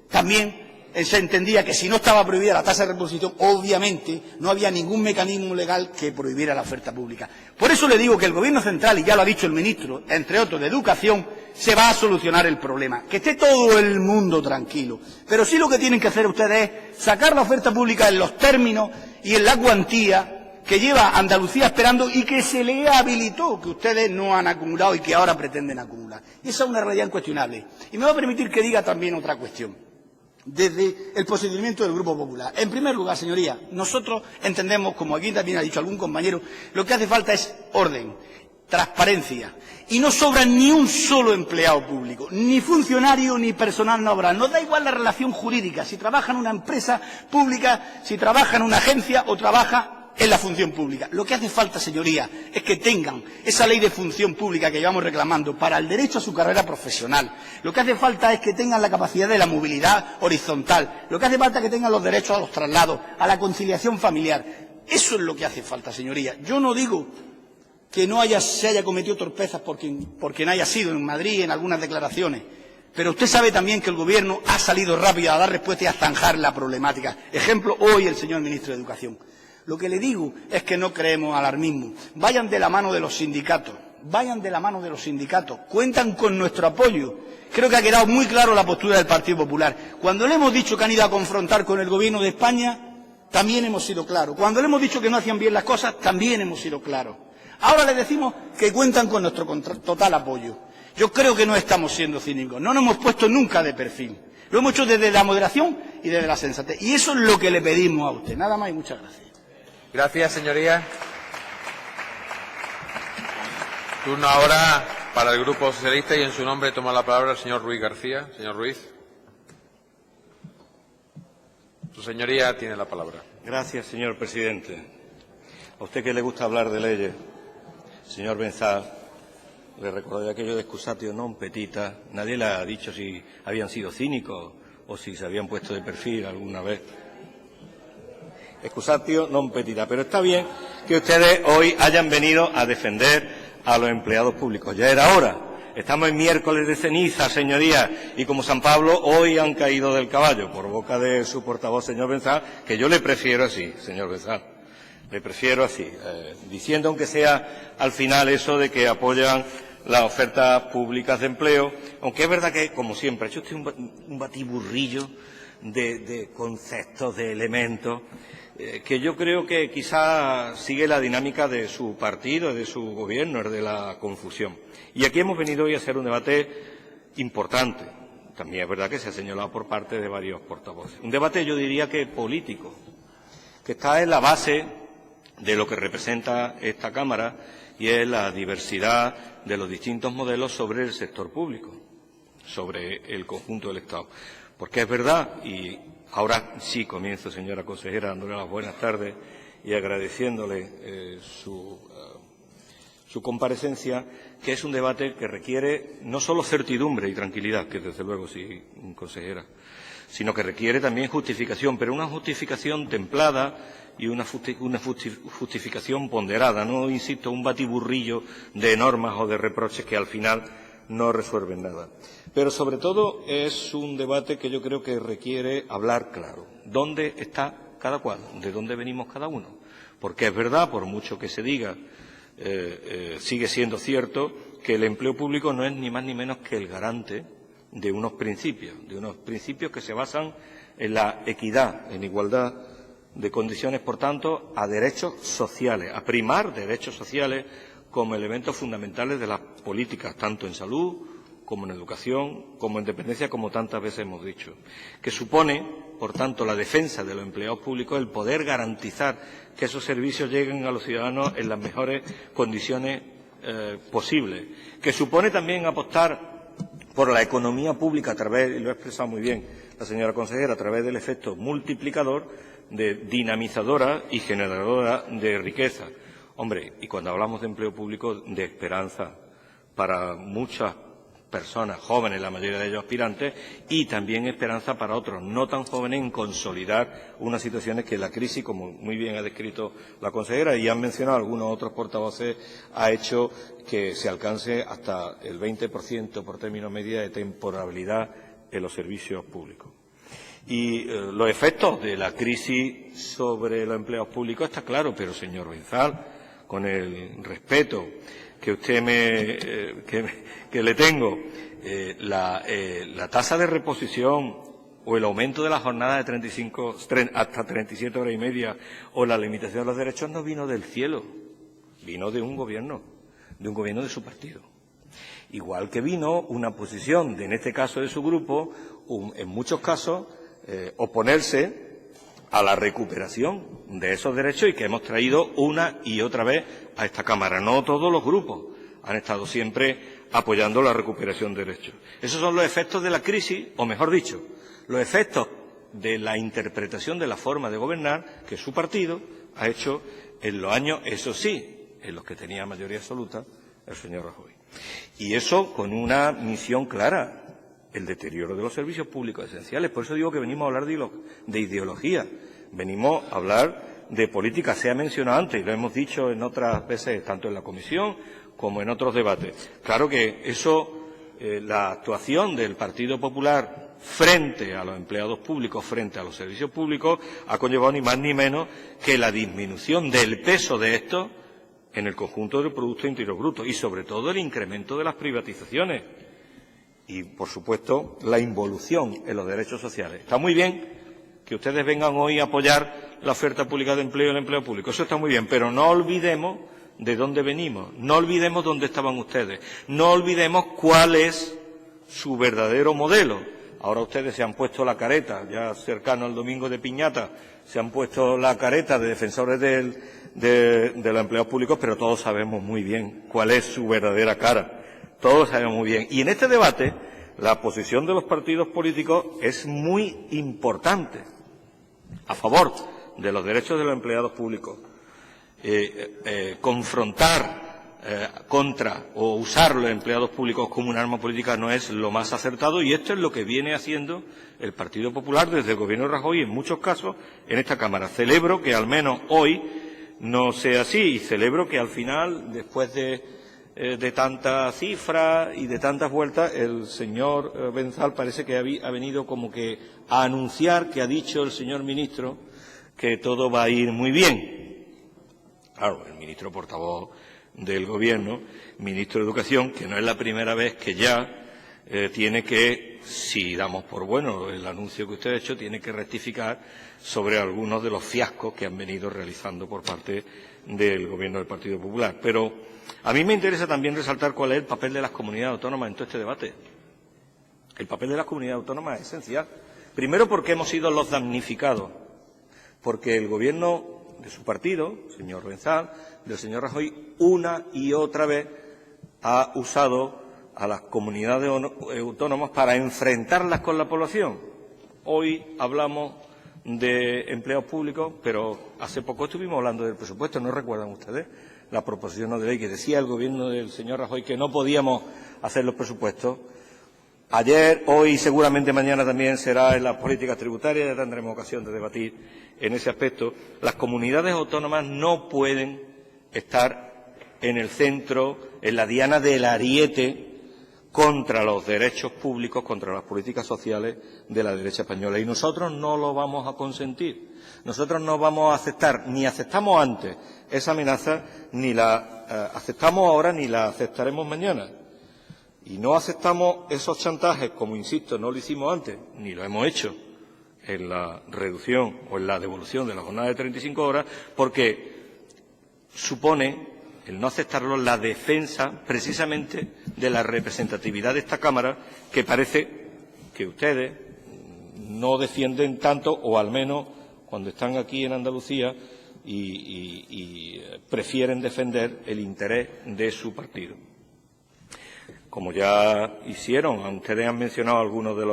también se entendía que si no estaba prohibida la tasa de reposición, obviamente no había ningún mecanismo legal que prohibiera la oferta pública. Por eso le digo que el Gobierno central, y ya lo ha dicho el ministro, entre otros de Educación, se va a solucionar el problema. Que esté todo el mundo tranquilo. Pero sí lo que tienen que hacer ustedes es sacar la oferta pública en los términos y en la cuantía que lleva Andalucía esperando y que se le habilitó, que ustedes no han acumulado y que ahora pretenden acumular. Y esa es una realidad incuestionable. Y me va a permitir que diga también otra cuestión. desde el posicionamiento del Grupo Popular. En primer lugar, señorías, nosotros entendemos, como aquí también ha dicho algún compañero, lo que hace falta es orden, transparencia. Y no sobra ni un solo empleado público, ni funcionario ni personal laboral. Nos da igual la relación jurídica, si trabaja en una empresa pública, si trabaja en una agencia o trabaja en la función pública. Lo que hace falta, señorías, es que tengan esa ley de función pública que llevamos reclamando para el derecho a su carrera profesional. Lo que hace falta es que tengan la capacidad de la movilidad horizontal. Lo que hace falta es que tengan los derechos a los traslados, a la conciliación familiar. Eso es lo que hace falta, señorías. Yo no digo que no se haya cometido torpezas por quien haya sido en Madrid en algunas declaraciones. Pero usted sabe también que el Gobierno ha salido rápido a dar respuesta y a zanjar la problemática. Ejemplo, hoy el señor ministro de Educación. Lo que le digo es que no creemos alarmismo. Vayan de la mano de los sindicatos. Vayan de la mano de los sindicatos. Cuentan con nuestro apoyo. Creo que ha quedado muy claro la postura del Partido Popular. Cuando le hemos dicho que han ido a confrontar con el Gobierno de España, también hemos sido claros. Cuando le hemos dicho que no hacían bien las cosas, también hemos sido claros. Ahora les decimos que cuentan con nuestro total apoyo. Yo creo que no estamos siendo cínicos. No nos hemos puesto nunca de perfil. Lo hemos hecho desde la moderación y desde la sensatez. Y eso es lo que le pedimos a usted. Nada más y muchas gracias. Gracias, señoría. Turno ahora para el Grupo Socialista y en su nombre toma la palabra el señor Ruiz García. Señor Ruiz. Su señoría tiene la palabra. Gracias, señor presidente. A usted que le gusta hablar de leyes, señor Benzal, le recordaré aquello de excusatio non petita. Nadie le ha dicho si habían sido cínicos o si se habían puesto de perfil alguna vez. Excusatio non petita. Pero está bien que ustedes hoy hayan venido a defender a los empleados públicos. Ya era hora. Estamos en miércoles de ceniza, señorías, y como San Pablo hoy han caído del caballo por boca de su portavoz, señor Benzal, que yo le prefiero así, señor Benzal. Le prefiero así, diciendo aunque sea al final eso de que apoyan las ofertas públicas de empleo, aunque es verdad que, como siempre, ha hecho usted un batiburrillo de conceptos, de elementos, que yo creo que quizá sigue la dinámica de su partido, de su gobierno, es de la confusión. Y aquí hemos venido hoy a hacer un debate importante. También es verdad que se ha señalado por parte de varios portavoces. Un debate, yo diría que político, que está en la base de lo que representa esta Cámara y es la diversidad de los distintos modelos sobre el sector público, sobre el conjunto del Estado. Porque es verdad, y ahora sí comienzo, señora consejera, dándole las buenas tardes y agradeciéndole su comparecencia, que es un debate que requiere no solo certidumbre y tranquilidad, que desde luego sí, consejera, sino que requiere también justificación, pero una justificación templada y una justificación ponderada, no, insisto, un batiburrillo de normas o de reproches que al final no resuelven nada. Pero sobre todo es un debate que yo creo que requiere hablar claro. ¿Dónde está cada cual? ¿De dónde venimos cada uno? Porque es verdad, por mucho que se diga, sigue siendo cierto que el empleo público no es ni más ni menos que el garante de unos principios que se basan en la equidad, en igualdad de condiciones, por tanto, a derechos sociales, a primar derechos sociales como elementos fundamentales de las políticas, tanto en salud como en educación, como en dependencia, como tantas veces hemos dicho, que supone, por tanto, la defensa de los empleados públicos, el poder garantizar que esos servicios lleguen a los ciudadanos en las mejores condiciones posibles, que supone también apostar por la economía pública a través, y lo ha expresado muy bien la señora consejera, a través del efecto multiplicador, de dinamizadora y generadora de riqueza. Hombre, y cuando hablamos de empleo público, de esperanza para muchas personas jóvenes, la mayoría de ellos aspirantes, y también esperanza para otros no tan jóvenes en consolidar unas situaciones que la crisis, como muy bien ha descrito la consejera y han mencionado algunos otros portavoces, ha hecho que se alcance hasta el 20% por término media de temporalidad en los servicios públicos. Y los efectos de la crisis sobre los empleados públicos está claro, pero, señor Benzal, con el respeto que usted que le tengo, la tasa de reposición o el aumento de la jornada de hasta 37 horas y media o la limitación de los derechos no vino del cielo, vino de un gobierno de su partido. Igual que vino una posición, en este caso de su grupo, en muchos casos, oponerse a la recuperación de esos derechos y que hemos traído una y otra vez a esta Cámara. No todos los grupos han estado siempre apoyando la recuperación de derechos. Esos son los efectos de la crisis, o mejor dicho, los efectos de la interpretación de la forma de gobernar que su partido ha hecho en los años, eso sí, en los que tenía mayoría absoluta el señor Rajoy. Y eso con una misión clara, el deterioro de los servicios públicos esenciales. Por eso digo que venimos a hablar de ideología, venimos a hablar de política. Se ha mencionado antes, y lo hemos dicho en otras veces, tanto en la comisión como en otros debates. Claro que eso, la actuación del Partido Popular frente a los empleados públicos, frente a los servicios públicos, ha conllevado ni más ni menos que la disminución del peso de estos en el conjunto del Producto Interior Bruto y, sobre todo, el incremento de las privatizaciones y, por supuesto, la involución en los derechos sociales. Está muy bien que ustedes vengan hoy a apoyar la oferta pública de empleo y el empleo público. Eso está muy bien, pero no olvidemos de dónde venimos, no olvidemos dónde estaban ustedes, no olvidemos cuál es su verdadero modelo. Ahora ustedes se han puesto la careta, ya cercano al domingo de Piñata, se han puesto la careta de defensores de los empleados públicos, pero todos sabemos muy bien cuál es su verdadera cara. Todos sabemos muy bien. Y en este debate, la posición de los partidos políticos es muy importante a favor de los derechos de los empleados públicos. Confrontar contra o usar los empleados públicos como un arma política no es lo más acertado, y esto es lo que viene haciendo el Partido Popular desde el gobierno de Rajoy en muchos casos en esta Cámara. Celebro que al menos hoy no sea así y celebro que al final, después de tantas cifras y de tantas vueltas, el señor Benzal parece que ha venido como que a anunciar que ha dicho el señor ministro que todo va a ir muy bien. Claro, el ministro portavoz del Gobierno, ministro de Educación, que no es la primera vez que ya tiene que, si damos por bueno el anuncio que usted ha hecho, tiene que rectificar sobre algunos de los fiascos que han venido realizando por parte del Gobierno del Partido Popular. Pero a mí me interesa también resaltar cuál es el papel de las comunidades autónomas en todo este debate. El papel de las comunidades autónomas es esencial. Primero, porque hemos sido los damnificados, porque el Gobierno de su partido, señor Benzal, del señor Rajoy, una y otra vez ha usado a las comunidades autónomas para enfrentarlas con la población. Hoy hablamos de empleados públicos, pero hace poco estuvimos hablando del presupuesto, ¿no recuerdan ustedes? La proposición de ley que decía el Gobierno del señor Rajoy que no podíamos hacer los presupuestos. Ayer, hoy y seguramente mañana también será en las políticas tributarias, ya tendremos ocasión de debatir en ese aspecto. Las comunidades autónomas no pueden estar en el centro, en la diana del ariete contra los derechos públicos, contra las políticas sociales de la derecha española. Y nosotros no lo vamos a consentir. Nosotros no vamos a aceptar, ni aceptamos antes esa amenaza, ni la aceptamos ahora, ni la aceptaremos mañana. Y no aceptamos esos chantajes, como insisto, no lo hicimos antes, ni lo hemos hecho en la reducción o en la devolución de la jornada de 35 horas, porque supone, el no aceptarlo, la defensa precisamente de la representatividad de esta Cámara, que parece que ustedes no defienden tanto, o al menos cuando están aquí en Andalucía y prefieren defender el interés de su partido. Como ya hicieron, ustedes han mencionado algunos de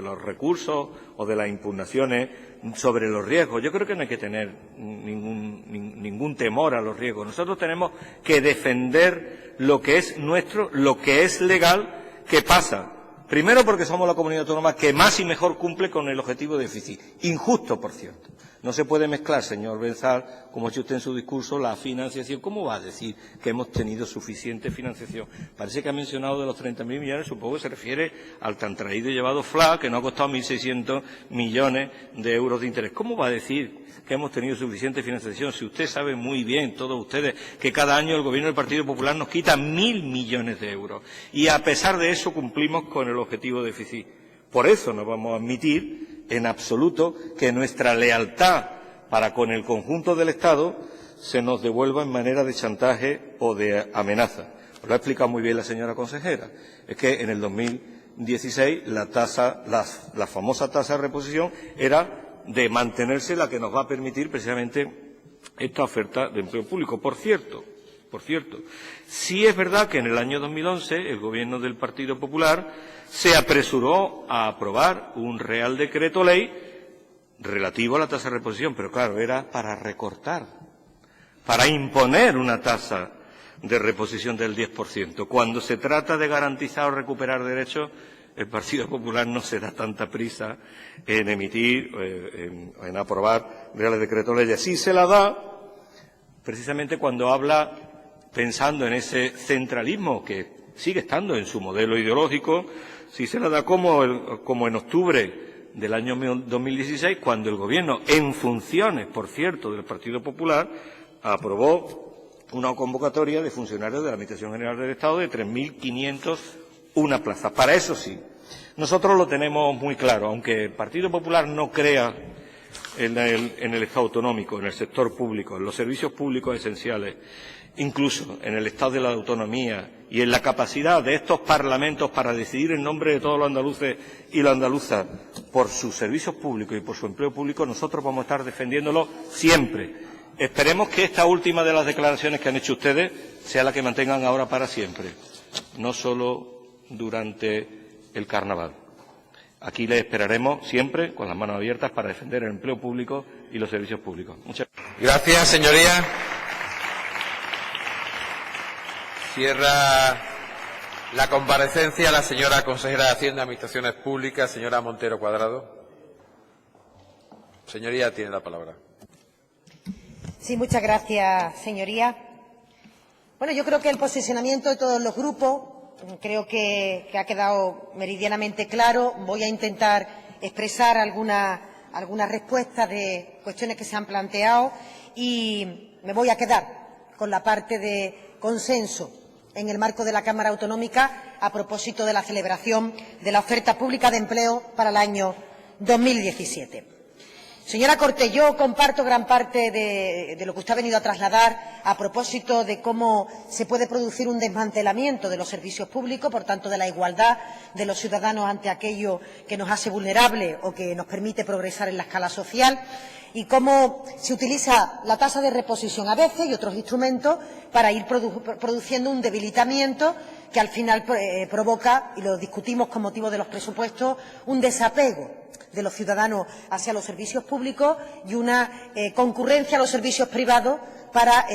los recursos o de las impugnaciones sobre los riesgos. Yo creo que no hay que tener ningún temor a los riesgos. Nosotros tenemos que defender lo que es nuestro, lo que es legal, que pasa. Primero, porque somos la comunidad autónoma que más y mejor cumple con el objetivo de déficit. Injusto, por cierto. No se puede mezclar, señor Benzal, como ha hecho usted en su discurso, la financiación. ¿Cómo va a decir que hemos tenido suficiente financiación? Parece que ha mencionado de los 30.000 millones, supongo que se refiere al tan traído y llevado FLA, que no ha costado 1.600 millones de euros de interés. ¿Cómo va a decir que hemos tenido suficiente financiación si usted sabe muy bien, todos ustedes, que cada año el Gobierno del Partido Popular nos quita 1.000 millones de euros? Y a pesar de eso cumplimos con el objetivo de déficit. Por eso no vamos a admitir en absoluto que nuestra lealtad para con el conjunto del Estado se nos devuelva en manera de chantaje o de amenaza. Lo ha explicado muy bien la señora consejera. Es que en el 2016 la famosa tasa de reposición era de mantenerse la que nos va a permitir precisamente esta oferta de empleo público. Por cierto, sí es verdad que en el año 2011 el Gobierno del Partido Popular se apresuró a aprobar un Real Decreto Ley relativo a la tasa de reposición, pero claro, era para recortar, para imponer una tasa de reposición del 10%. Cuando se trata de garantizar o recuperar derechos, el Partido Popular no se da tanta prisa en emitir, en aprobar reales decretos leyes. Sí se la da precisamente cuando habla, pensando en ese centralismo que sigue estando en su modelo ideológico, sí se la da como en octubre del año 2016, cuando el Gobierno, en funciones, por cierto, del Partido Popular, aprobó una convocatoria de funcionarios de la Administración General del Estado de 3.501 plazas. Para eso sí, nosotros lo tenemos muy claro, aunque el Partido Popular no crea en el Estado autonómico, en el sector público, en los servicios públicos esenciales, incluso en el Estado de la autonomía y en la capacidad de estos parlamentos para decidir en nombre de todos los andaluces y las andaluzas por sus servicios públicos y por su empleo público, nosotros vamos a estar defendiéndolo siempre. Esperemos que esta última de las declaraciones que han hecho ustedes sea la que mantengan ahora para siempre, no solo durante el Carnaval. Aquí les esperaremos siempre con las manos abiertas para defender el empleo público y los servicios públicos. Muchas gracias. Gracias, señoría. Cierra la comparecencia la señora consejera de Hacienda y Administraciones Públicas, señora Montero Cuadrado. Señoría, tiene la palabra. Sí, muchas gracias, señoría. Bueno, yo creo que el posicionamiento de todos los grupos creo que ha quedado meridianamente claro. Voy a intentar expresar algunas respuestas de cuestiones que se han planteado y me voy a quedar con la parte de consenso en el marco de la Cámara Autonómica a propósito de la celebración de la oferta pública de empleo para el año 2017. Señora Cortés, yo comparto gran parte de lo que usted ha venido a trasladar a propósito de cómo se puede producir un desmantelamiento de los servicios públicos, por tanto, de la igualdad de los ciudadanos ante aquello que nos hace vulnerables o que nos permite progresar en la escala social, y cómo se utiliza la tasa de reposición a veces y otros instrumentos para ir produciendo un debilitamiento que al final provoca, y lo discutimos con motivo de los presupuestos, un desapego de los ciudadanos hacia los servicios públicos y una concurrencia a los servicios privados para,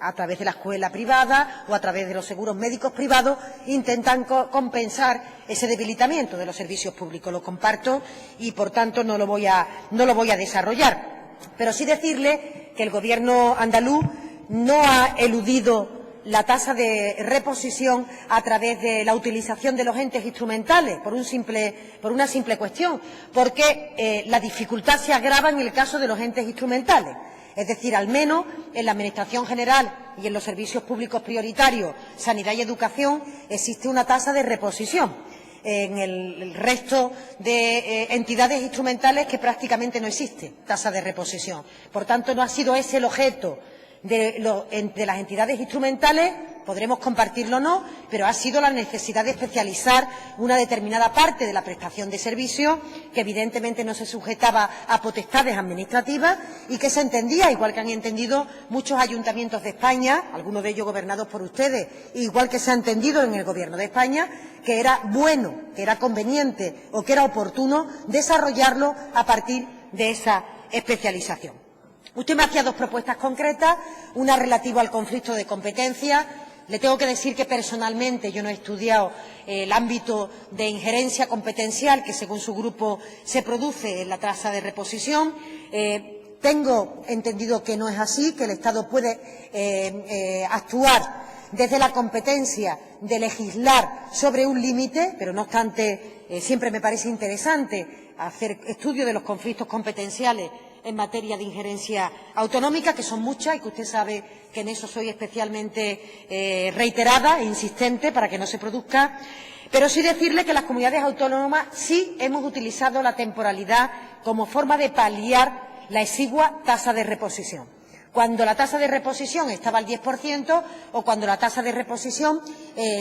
a través de la escuela privada o a través de los seguros médicos privados, intentan compensar ese debilitamiento de los servicios públicos. Lo comparto y, por tanto, no lo voy a desarrollar. Pero sí decirle que el Gobierno andaluz no ha eludido la tasa de reposición a través de la utilización de los entes instrumentales por una simple cuestión, porque la dificultad se agrava en el caso de los entes instrumentales. Es decir, al menos en la Administración General y en los servicios públicos prioritarios, sanidad y educación, existe una tasa de reposición. En el resto de entidades instrumentales que prácticamente no existe tasa de reposición. Por tanto, no ha sido ese el objeto de las entidades instrumentales, podremos compartirlo o no, pero ha sido la necesidad de especializar una determinada parte de la prestación de servicios que evidentemente no se sujetaba a potestades administrativas y que se entendía, igual que han entendido muchos ayuntamientos de España, algunos de ellos gobernados por ustedes, igual que se ha entendido en el Gobierno de España, que era bueno, que era conveniente o que era oportuno desarrollarlo a partir de esa especialización. Usted me hacía dos propuestas concretas, una relativa al conflicto de competencia. Le tengo que decir que personalmente yo no he estudiado el ámbito de injerencia competencial que, según su grupo, se produce en la tasa de reposición. Tengo entendido que no es así, que el Estado puede actuar desde la competencia de legislar sobre un límite, pero no obstante siempre me parece interesante hacer estudio de los conflictos competenciales en materia de injerencia autonómica, que son muchas y que usted sabe que en eso soy especialmente reiterada e insistente para que no se produzca. Pero sí decirle que las comunidades autónomas sí hemos utilizado la temporalidad como forma de paliar la exigua tasa de reposición. Cuando la tasa de reposición estaba al 10% o cuando la tasa de reposición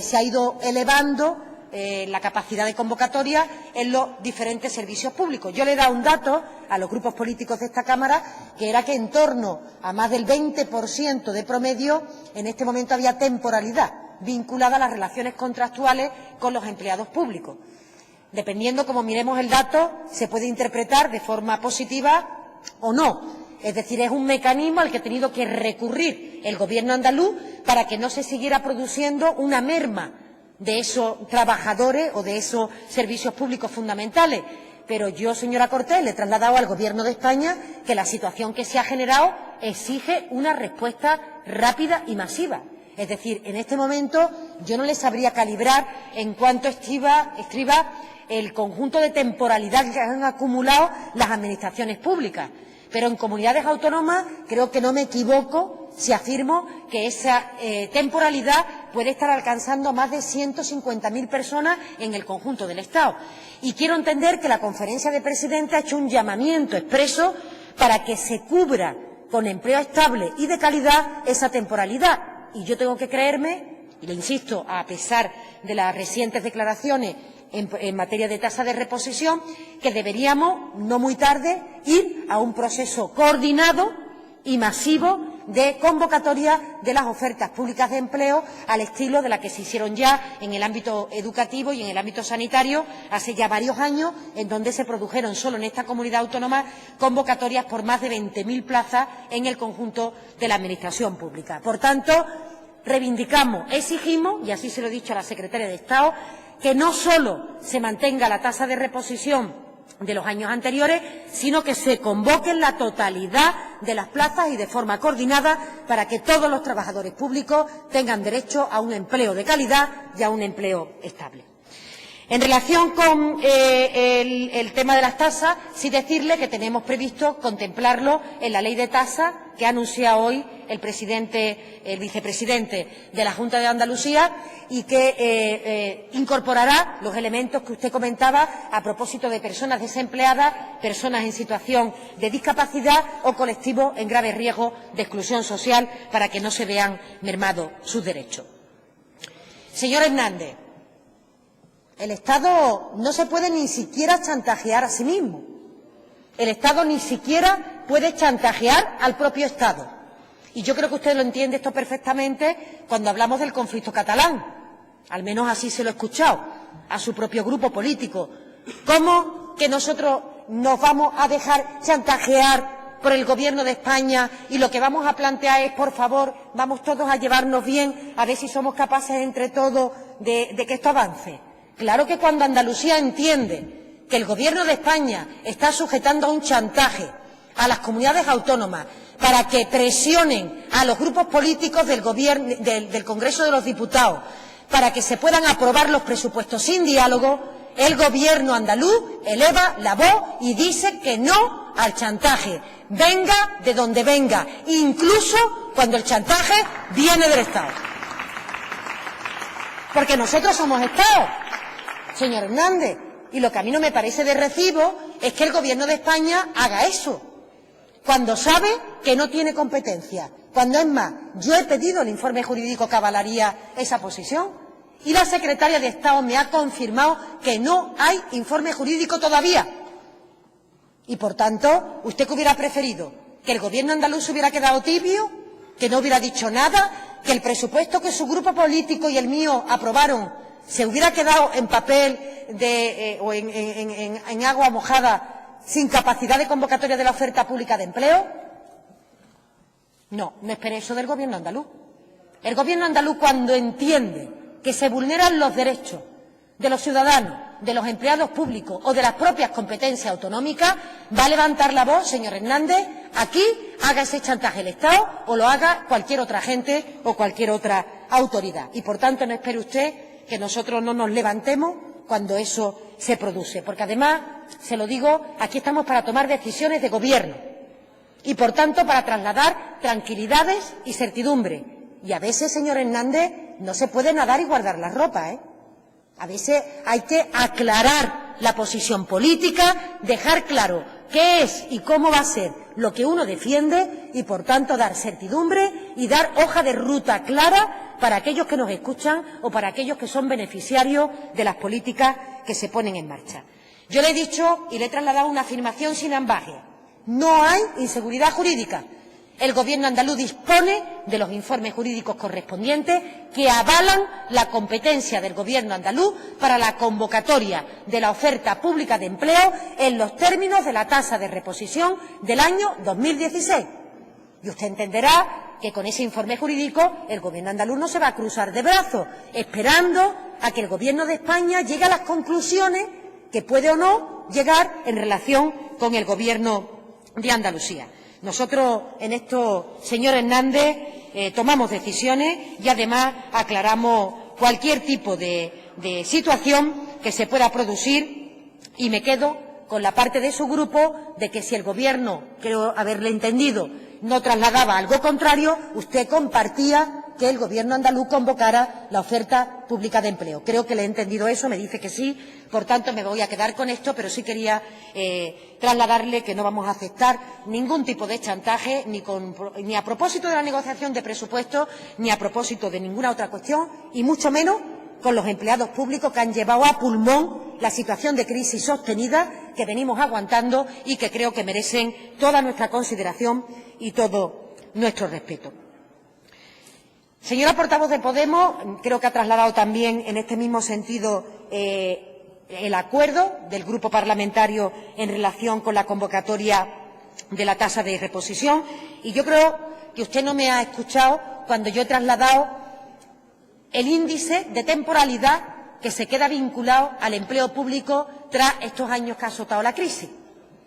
se ha ido elevando la capacidad de convocatoria en los diferentes servicios públicos. Yo le he dado un dato a los grupos políticos de esta Cámara, que era que en torno a más del 20% de promedio en este momento había temporalidad vinculada a las relaciones contractuales con los empleados públicos. Dependiendo cómo miremos el dato, se puede interpretar de forma positiva o no. Es decir, es un mecanismo al que ha tenido que recurrir el Gobierno andaluz para que no se siguiera produciendo una merma de esos trabajadores o de esos servicios públicos fundamentales. Pero yo, señora Cortés, le he trasladado al Gobierno de España que la situación que se ha generado exige una respuesta rápida y masiva. Es decir, en este momento yo no le sabría calibrar en cuánto estriba el conjunto de temporalidad que han acumulado las administraciones públicas. Pero en comunidades autónomas creo que no me equivoco si afirmo que esa temporalidad puede estar alcanzando a más de 150.000 personas en el conjunto del Estado. Y quiero entender que la Conferencia de Presidentes ha hecho un llamamiento expreso para que se cubra con empleo estable y de calidad esa temporalidad. Y yo tengo que creerme, y lo insisto, a pesar de las recientes declaraciones en materia de tasa de reposición, que deberíamos, no muy tarde, ir a un proceso coordinado y masivo de convocatoria de las ofertas públicas de empleo al estilo de la que se hicieron ya en el ámbito educativo y en el ámbito sanitario hace ya varios años, en donde se produjeron solo en esta comunidad autónoma convocatorias por más de 20.000 plazas en el conjunto de la Administración pública. Por tanto, reivindicamos, exigimos, y así se lo he dicho a la Secretaria de Estado, que no solo se mantenga la tasa de reposición de los años anteriores, sino que se convoquen la totalidad de las plazas y de forma coordinada para que todos los trabajadores públicos tengan derecho a un empleo de calidad y a un empleo estable. En relación con el tema de las tasas, sí decirle que tenemos previsto contemplarlo en la ley de tasas que ha anunciado hoy el vicepresidente de la Junta de Andalucía y que incorporará los elementos que usted comentaba a propósito de personas desempleadas, personas en situación de discapacidad o colectivos en grave riesgo de exclusión social para que no se vean mermados sus derechos. Señor Hernández, el Estado no se puede ni siquiera chantajear a sí mismo. El Estado ni siquiera puede chantajear al propio Estado. Y yo creo que usted lo entiende esto perfectamente cuando hablamos del conflicto catalán. Al menos así se lo he escuchado a su propio grupo político. ¿Cómo que nosotros nos vamos a dejar chantajear por el Gobierno de España y lo que vamos a plantear es, por favor, vamos todos a llevarnos bien, a ver si somos capaces entre todos de que esto avance? Claro que cuando Andalucía entiende que el Gobierno de España está sujetando a un chantaje a las comunidades autónomas para que presionen a los grupos políticos del Congreso de los Diputados para que se puedan aprobar los presupuestos sin diálogo, el Gobierno andaluz eleva la voz y dice que no al chantaje, venga de donde venga, incluso cuando el chantaje viene del Estado. Porque nosotros somos Estado, señor Hernández, y lo que a mí no me parece de recibo es que el Gobierno de España haga eso, cuando sabe que no tiene competencia. Cuando, es más, yo he pedido el informe jurídico que avalaría esa posición y la Secretaria de Estado me ha confirmado que no hay informe jurídico todavía. Y, por tanto, ¿usted qué hubiera preferido? ¿Que el Gobierno andaluz se hubiera quedado tibio? ¿Que no hubiera dicho nada? ¿Que el presupuesto que su grupo político y el mío aprobaron se hubiera quedado en papel o en agua mojada sin capacidad de convocatoria de la oferta pública de empleo? No, no espere eso del Gobierno andaluz. El Gobierno andaluz, cuando entiende que se vulneran los derechos de los ciudadanos, de los empleados públicos o de las propias competencias autonómicas, va a levantar la voz, señor Hernández, aquí haga ese chantaje el Estado o lo haga cualquier otra agente o cualquier otra autoridad. Y, por tanto, no espere usted que nosotros no nos levantemos cuando eso se produce. Porque, además, se lo digo, aquí estamos para tomar decisiones de Gobierno y, por tanto, para trasladar tranquilidades y certidumbre. Y a veces, señor Hernández, no se puede nadar y guardar la ropa, ¿eh? A veces hay que aclarar la posición política, dejar claro qué es y cómo va a ser lo que uno defiende y, por tanto, dar certidumbre y dar hoja de ruta clara para aquellos que nos escuchan o para aquellos que son beneficiarios de las políticas que se ponen en marcha. Yo le he dicho y le he trasladado una afirmación sin ambaje. No hay inseguridad jurídica. El Gobierno andaluz dispone de los informes jurídicos correspondientes que avalan la competencia del Gobierno andaluz para la convocatoria de la oferta pública de empleo en los términos de la tasa de reposición del año 2016. Y usted entenderá que con ese informe jurídico el Gobierno andaluz no se va a cruzar de brazos, esperando a que el Gobierno de España llegue a las conclusiones que puede o no llegar en relación con el Gobierno de Andalucía. Nosotros en esto, señor Hernández, tomamos decisiones y además aclaramos cualquier tipo de situación que se pueda producir y me quedo con la parte de su grupo de que si el Gobierno, creo haberle entendido, no trasladaba algo contrario, usted compartía que el Gobierno andaluz convocara la oferta pública de empleo. Creo que le he entendido eso, me dice que sí, por tanto me voy a quedar con esto, pero sí quería trasladarle que no vamos a aceptar ningún tipo de chantaje, ni a propósito de la negociación de presupuestos, ni a propósito de ninguna otra cuestión, y mucho menos con los empleados públicos que han llevado a pulmón la situación de crisis sostenida que venimos aguantando y que creo que merecen toda nuestra consideración y todo nuestro respeto. Señora portavoz de Podemos, creo que ha trasladado también en este mismo sentido el acuerdo del Grupo Parlamentario en relación con la convocatoria de la tasa de reposición y yo creo que usted no me ha escuchado cuando yo he trasladado el índice de temporalidad que se queda vinculado al empleo público tras estos años que ha azotado la crisis.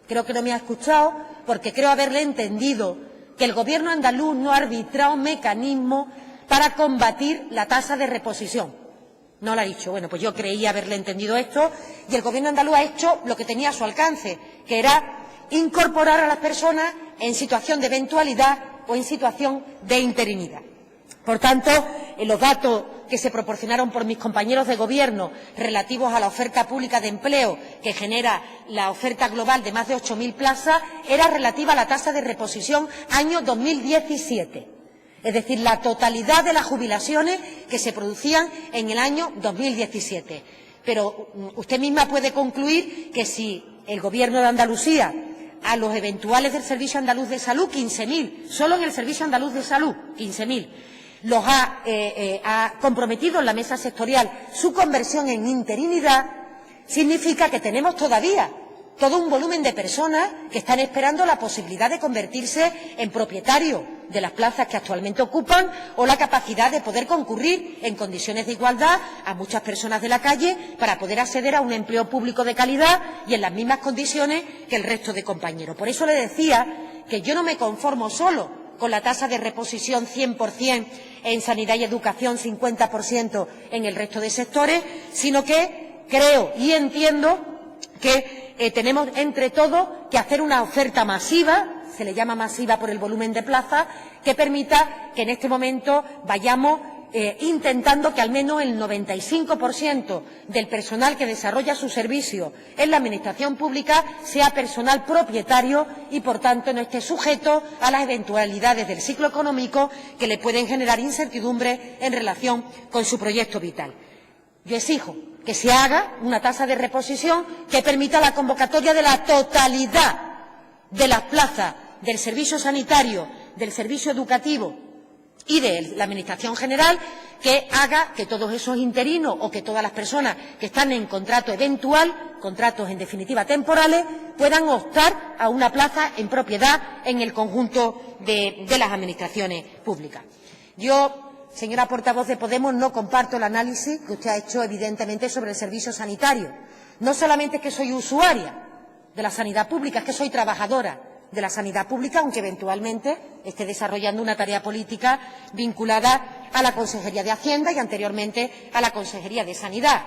Creo que no me ha escuchado porque creo haberle entendido que el Gobierno andaluz no ha arbitrado un mecanismo para combatir la tasa de reposición. No lo ha dicho. Bueno, pues yo creía haberle entendido esto y el Gobierno andaluz ha hecho lo que tenía a su alcance, que era incorporar a las personas en situación de eventualidad o en situación de interinidad. Por tanto, los datos que se proporcionaron por mis compañeros de Gobierno relativos a la oferta pública de empleo que genera la oferta global de más de 8.000 plazas era relativa a la tasa de reposición año 2017. Es decir, la totalidad de las jubilaciones que se producían en el año 2017. Pero usted misma puede concluir que si el Gobierno de Andalucía a los eventuales del Servicio Andaluz de Salud, 15.000, solo en el Servicio Andaluz de Salud, 15.000, los ha comprometido en la mesa sectorial su conversión en interinidad, significa que tenemos todavía todo un volumen de personas que están esperando la posibilidad de convertirse en propietarios de las plazas que actualmente ocupan o la capacidad de poder concurrir en condiciones de igualdad a muchas personas de la calle para poder acceder a un empleo público de calidad y en las mismas condiciones que el resto de compañeros. Por eso le decía que yo no me conformo solo con la tasa de reposición 100% en sanidad y educación, 50% en el resto de sectores, sino que creo y entiendo que tenemos entre todos que hacer una oferta masiva, se le llama masiva por el volumen de plazas, que permita que en este momento vayamos intentando que al menos el 95% del personal que desarrolla su servicio en la Administración pública sea personal propietario y, por tanto, no esté sujeto a las eventualidades del ciclo económico que le pueden generar incertidumbre en relación con su proyecto vital. Yo exijo que se haga una tasa de reposición que permita la convocatoria de la totalidad de las plazas del servicio sanitario, del servicio educativo y de la Administración general, que haga que todos esos interinos o que todas las personas que están en contrato eventual, contratos en definitiva temporales, puedan optar a una plaza en propiedad en el conjunto de las administraciones públicas. Yo, señora portavoz de Podemos, no comparto el análisis que usted ha hecho evidentemente sobre el servicio sanitario. No solamente es que soy usuaria de la sanidad pública, es que soy trabajadora de la sanidad pública, aunque eventualmente esté desarrollando una tarea política vinculada a la Consejería de Hacienda y anteriormente a la Consejería de Sanidad.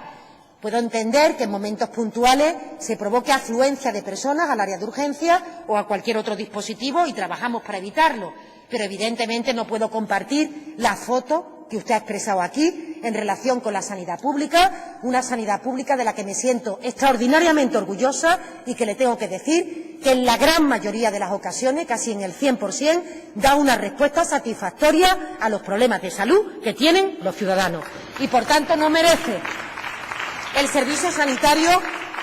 Puedo entender que en momentos puntuales se provoque afluencia de personas al área de urgencia o a cualquier otro dispositivo y trabajamos para evitarlo, pero evidentemente no puedo compartir la foto que usted ha expresado aquí en relación con la sanidad pública, una sanidad pública de la que me siento extraordinariamente orgullosa y que le tengo que decir que en la gran mayoría de las ocasiones, casi en el 100%, da una respuesta satisfactoria a los problemas de salud que tienen los ciudadanos. Y, por tanto, no merece el servicio sanitario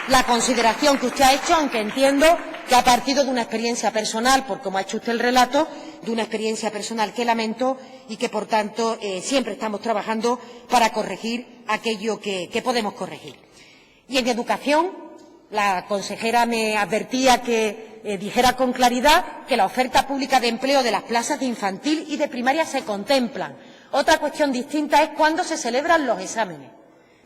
la consideración que usted ha hecho, aunque entiendo que ha partido de una experiencia personal, por como ha hecho usted el relato, de una experiencia personal que lamento y que, por tanto, siempre estamos trabajando para corregir aquello que podemos corregir. Y en educación, la consejera me advertía que dijera con claridad que la oferta pública de empleo de las plazas de infantil y de primaria se contemplan. Otra cuestión distinta es cuándo se celebran los exámenes.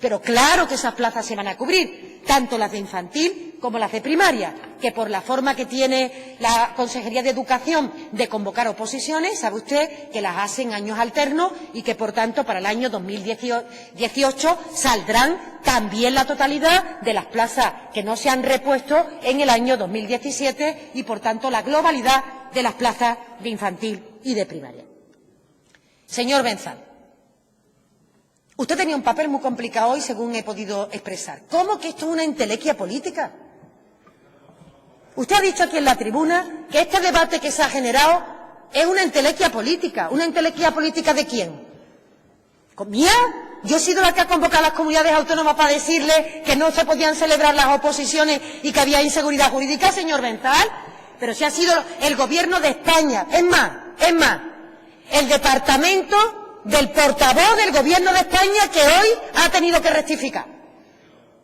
Pero claro que esas plazas se van a cubrir, tanto las de infantil como las de primaria, que por la forma que tiene la Consejería de Educación de convocar oposiciones, sabe usted que las hace en años alternos y que, por tanto, para el año 2018 saldrán también la totalidad de las plazas que no se han repuesto en el año 2017 y, por tanto, la globalidad de las plazas de infantil y de primaria. Señor Benzal, usted tenía un papel muy complicado hoy, según he podido expresar. ¿Cómo que esto es una entelequia política? Usted ha dicho aquí en la tribuna que este debate que se ha generado es una entelequia política. ¿Una entelequia política de quién? ¿Mía? Yo he sido la que ha convocado a las comunidades autónomas para decirle que no se podían celebrar las oposiciones y que había inseguridad jurídica, señor Benzal. Pero si ha sido el Gobierno de España. Es más, el departamento del portavoz del Gobierno de España que hoy ha tenido que rectificar.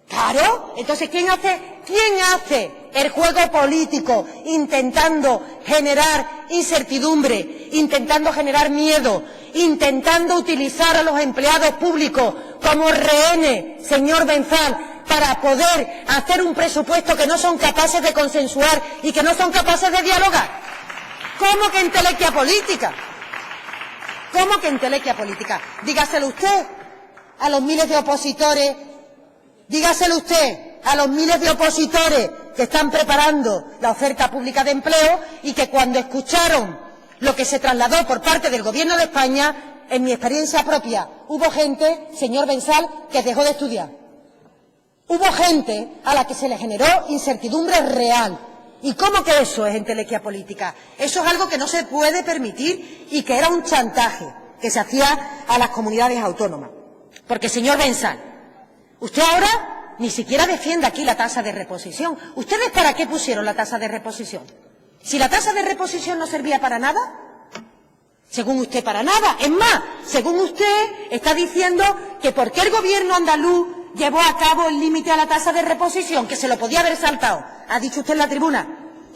Claro, entonces ¿quién hace el juego político intentando generar incertidumbre, intentando generar miedo, intentando utilizar a los empleados públicos como rehenes, señor Benzal, para poder hacer un presupuesto que no son capaces de consensuar y que no son capaces de dialogar? ¿Cómo que entelequia política? ¿Cómo que entelequia política? Dígaselo usted a los miles de opositores, dígaselo usted a los miles de opositores que están preparando la oferta pública de empleo y que cuando escucharon lo que se trasladó por parte del Gobierno de España, en mi experiencia propia, hubo gente, señor Benzal, que dejó de estudiar. Hubo gente a la que se le generó incertidumbre real. ¿Y cómo que eso es entelequia política? Eso es algo que no se puede permitir y que era un chantaje que se hacía a las comunidades autónomas. Porque, señor Benzal, usted ahora ni siquiera defiende aquí la tasa de reposición. ¿Ustedes para qué pusieron la tasa de reposición? Si la tasa de reposición no servía para nada, según usted para nada. Es más, según usted está diciendo que por qué el Gobierno andaluz llevó a cabo el límite a la tasa de reposición, que se lo podía haber saltado. Ha dicho usted en la tribuna,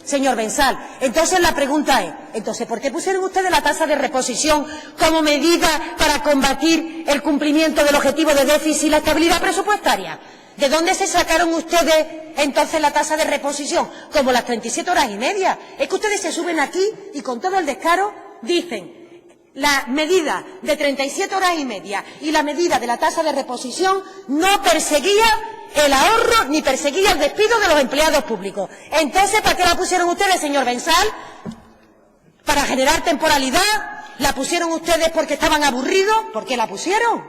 señor Benzal. Entonces la pregunta es, entonces, ¿por qué pusieron ustedes la tasa de reposición como medida para combatir el cumplimiento del objetivo de déficit y la estabilidad presupuestaria? ¿De dónde se sacaron ustedes entonces la tasa de reposición? Como las 37 horas y media. Es que ustedes se suben aquí y con todo el descaro dicen la medida de 37 horas y media y la medida de la tasa de reposición no perseguía el ahorro ni perseguía el despido de los empleados públicos. Entonces, ¿para qué la pusieron ustedes, señor Benzal? ¿Para generar temporalidad? ¿La pusieron ustedes porque estaban aburridos? ¿Por qué la pusieron?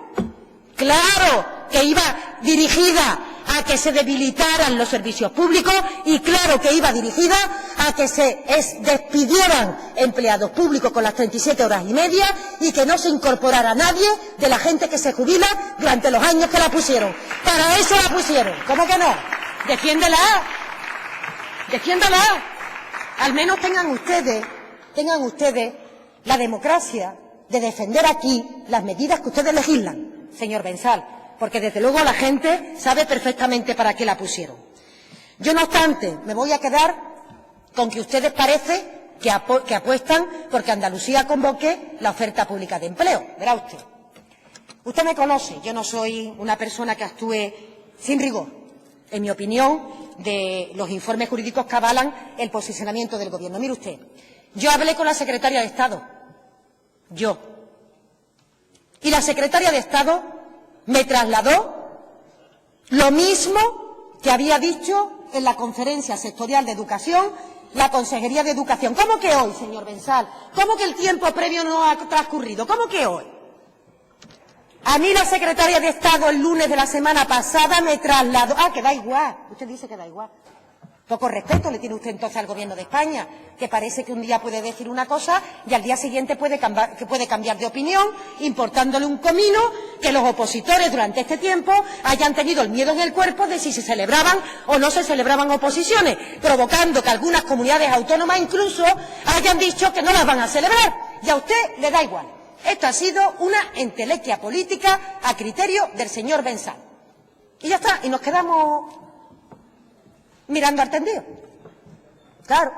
Claro que iba dirigida a que se debilitaran los servicios públicos y claro que iba dirigida a que se despidieran empleados públicos con las 37 horas y media y que no se incorporara nadie de la gente que se jubila durante los años que la pusieron. Para eso la pusieron. ¿Cómo que no? Defiéndela. Defiéndala. Al menos tengan ustedes la democracia de defender aquí las medidas que ustedes legislan, señor Benzal, porque desde luego la gente sabe perfectamente para qué la pusieron. Yo, no obstante, me voy a quedar con que ustedes parece que apuestan porque Andalucía convoque la oferta pública de empleo. Verá usted. Usted me conoce, yo no soy una persona que actúe sin rigor. En mi opinión, de los informes jurídicos que avalan el posicionamiento del Gobierno. Mire usted, yo hablé con la secretaria de Estado. Y la secretaria de Estado me trasladó lo mismo que había dicho en la conferencia sectorial de educación la Consejería de Educación. ¿Cómo que hoy, señor Benzal? ¿Cómo que el tiempo previo no ha transcurrido? ¿Cómo que hoy? A mí la secretaria de Estado el lunes de la semana pasada me trasladó... que da igual. Usted dice que da igual. Poco respeto le tiene usted entonces al Gobierno de España, que parece que un día puede decir una cosa y al día siguiente puede cambiar de opinión, importándole un comino que los opositores durante este tiempo hayan tenido el miedo en el cuerpo de si se celebraban o no se celebraban oposiciones, provocando que algunas comunidades autónomas incluso hayan dicho que no las van a celebrar. Y a usted le da igual. Esto ha sido una entelequia política a criterio del señor Benzal. Y ya está, y nos quedamos mirando al tendido. Claro.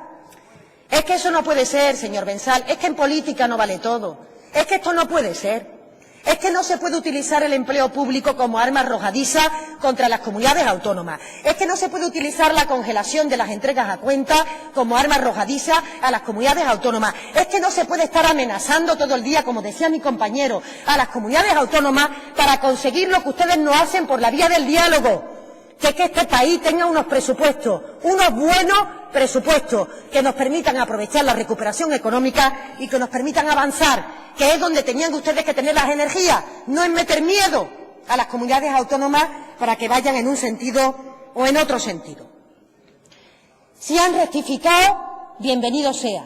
Es que eso no puede ser, señor Benzal. Es que en política no vale todo. Es que esto no puede ser. Es que no se puede utilizar el empleo público como arma arrojadiza contra las comunidades autónomas. Es que no se puede utilizar la congelación de las entregas a cuenta como arma arrojadiza a las comunidades autónomas. Es que no se puede estar amenazando todo el día, como decía mi compañero, a las comunidades autónomas para conseguir lo que ustedes no hacen por la vía del diálogo. Que este país tenga unos presupuestos, unos buenos presupuestos, que nos permitan aprovechar la recuperación económica y que nos permitan avanzar, que es donde tenían ustedes que tener las energías, no en meter miedo a las comunidades autónomas para que vayan en un sentido o en otro sentido. Si han rectificado, bienvenido sea.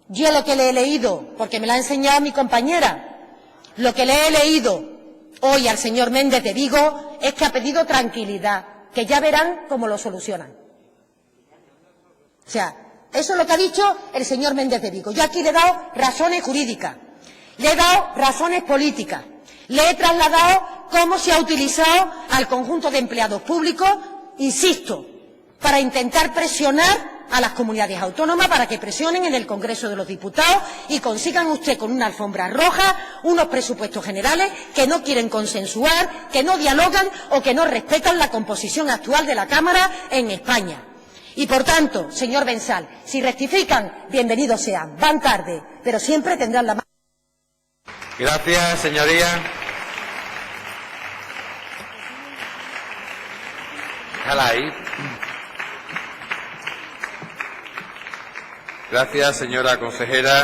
Yo lo que le he leído, porque me lo ha enseñado mi compañera, lo que le he leído hoy al señor Méndez de Vigo es que ha pedido tranquilidad, que ya verán cómo lo solucionan. O sea, eso es lo que ha dicho el señor Méndez de Vigo. Yo aquí le he dado razones jurídicas, le he dado razones políticas, le he trasladado cómo se ha utilizado al conjunto de empleados públicos, insisto, para intentar presionar a las comunidades autónomas para que presionen en el Congreso de los Diputados y consigan usted con una alfombra roja unos presupuestos generales que no quieren consensuar, que no dialogan o que no respetan la composición actual de la Cámara en España. Y, por tanto, señor Benzal, si rectifican, bienvenidos sean. Van tarde, pero siempre tendrán la mano. Gracias, señoría. Déjala ahí. Gracias, señora consejera.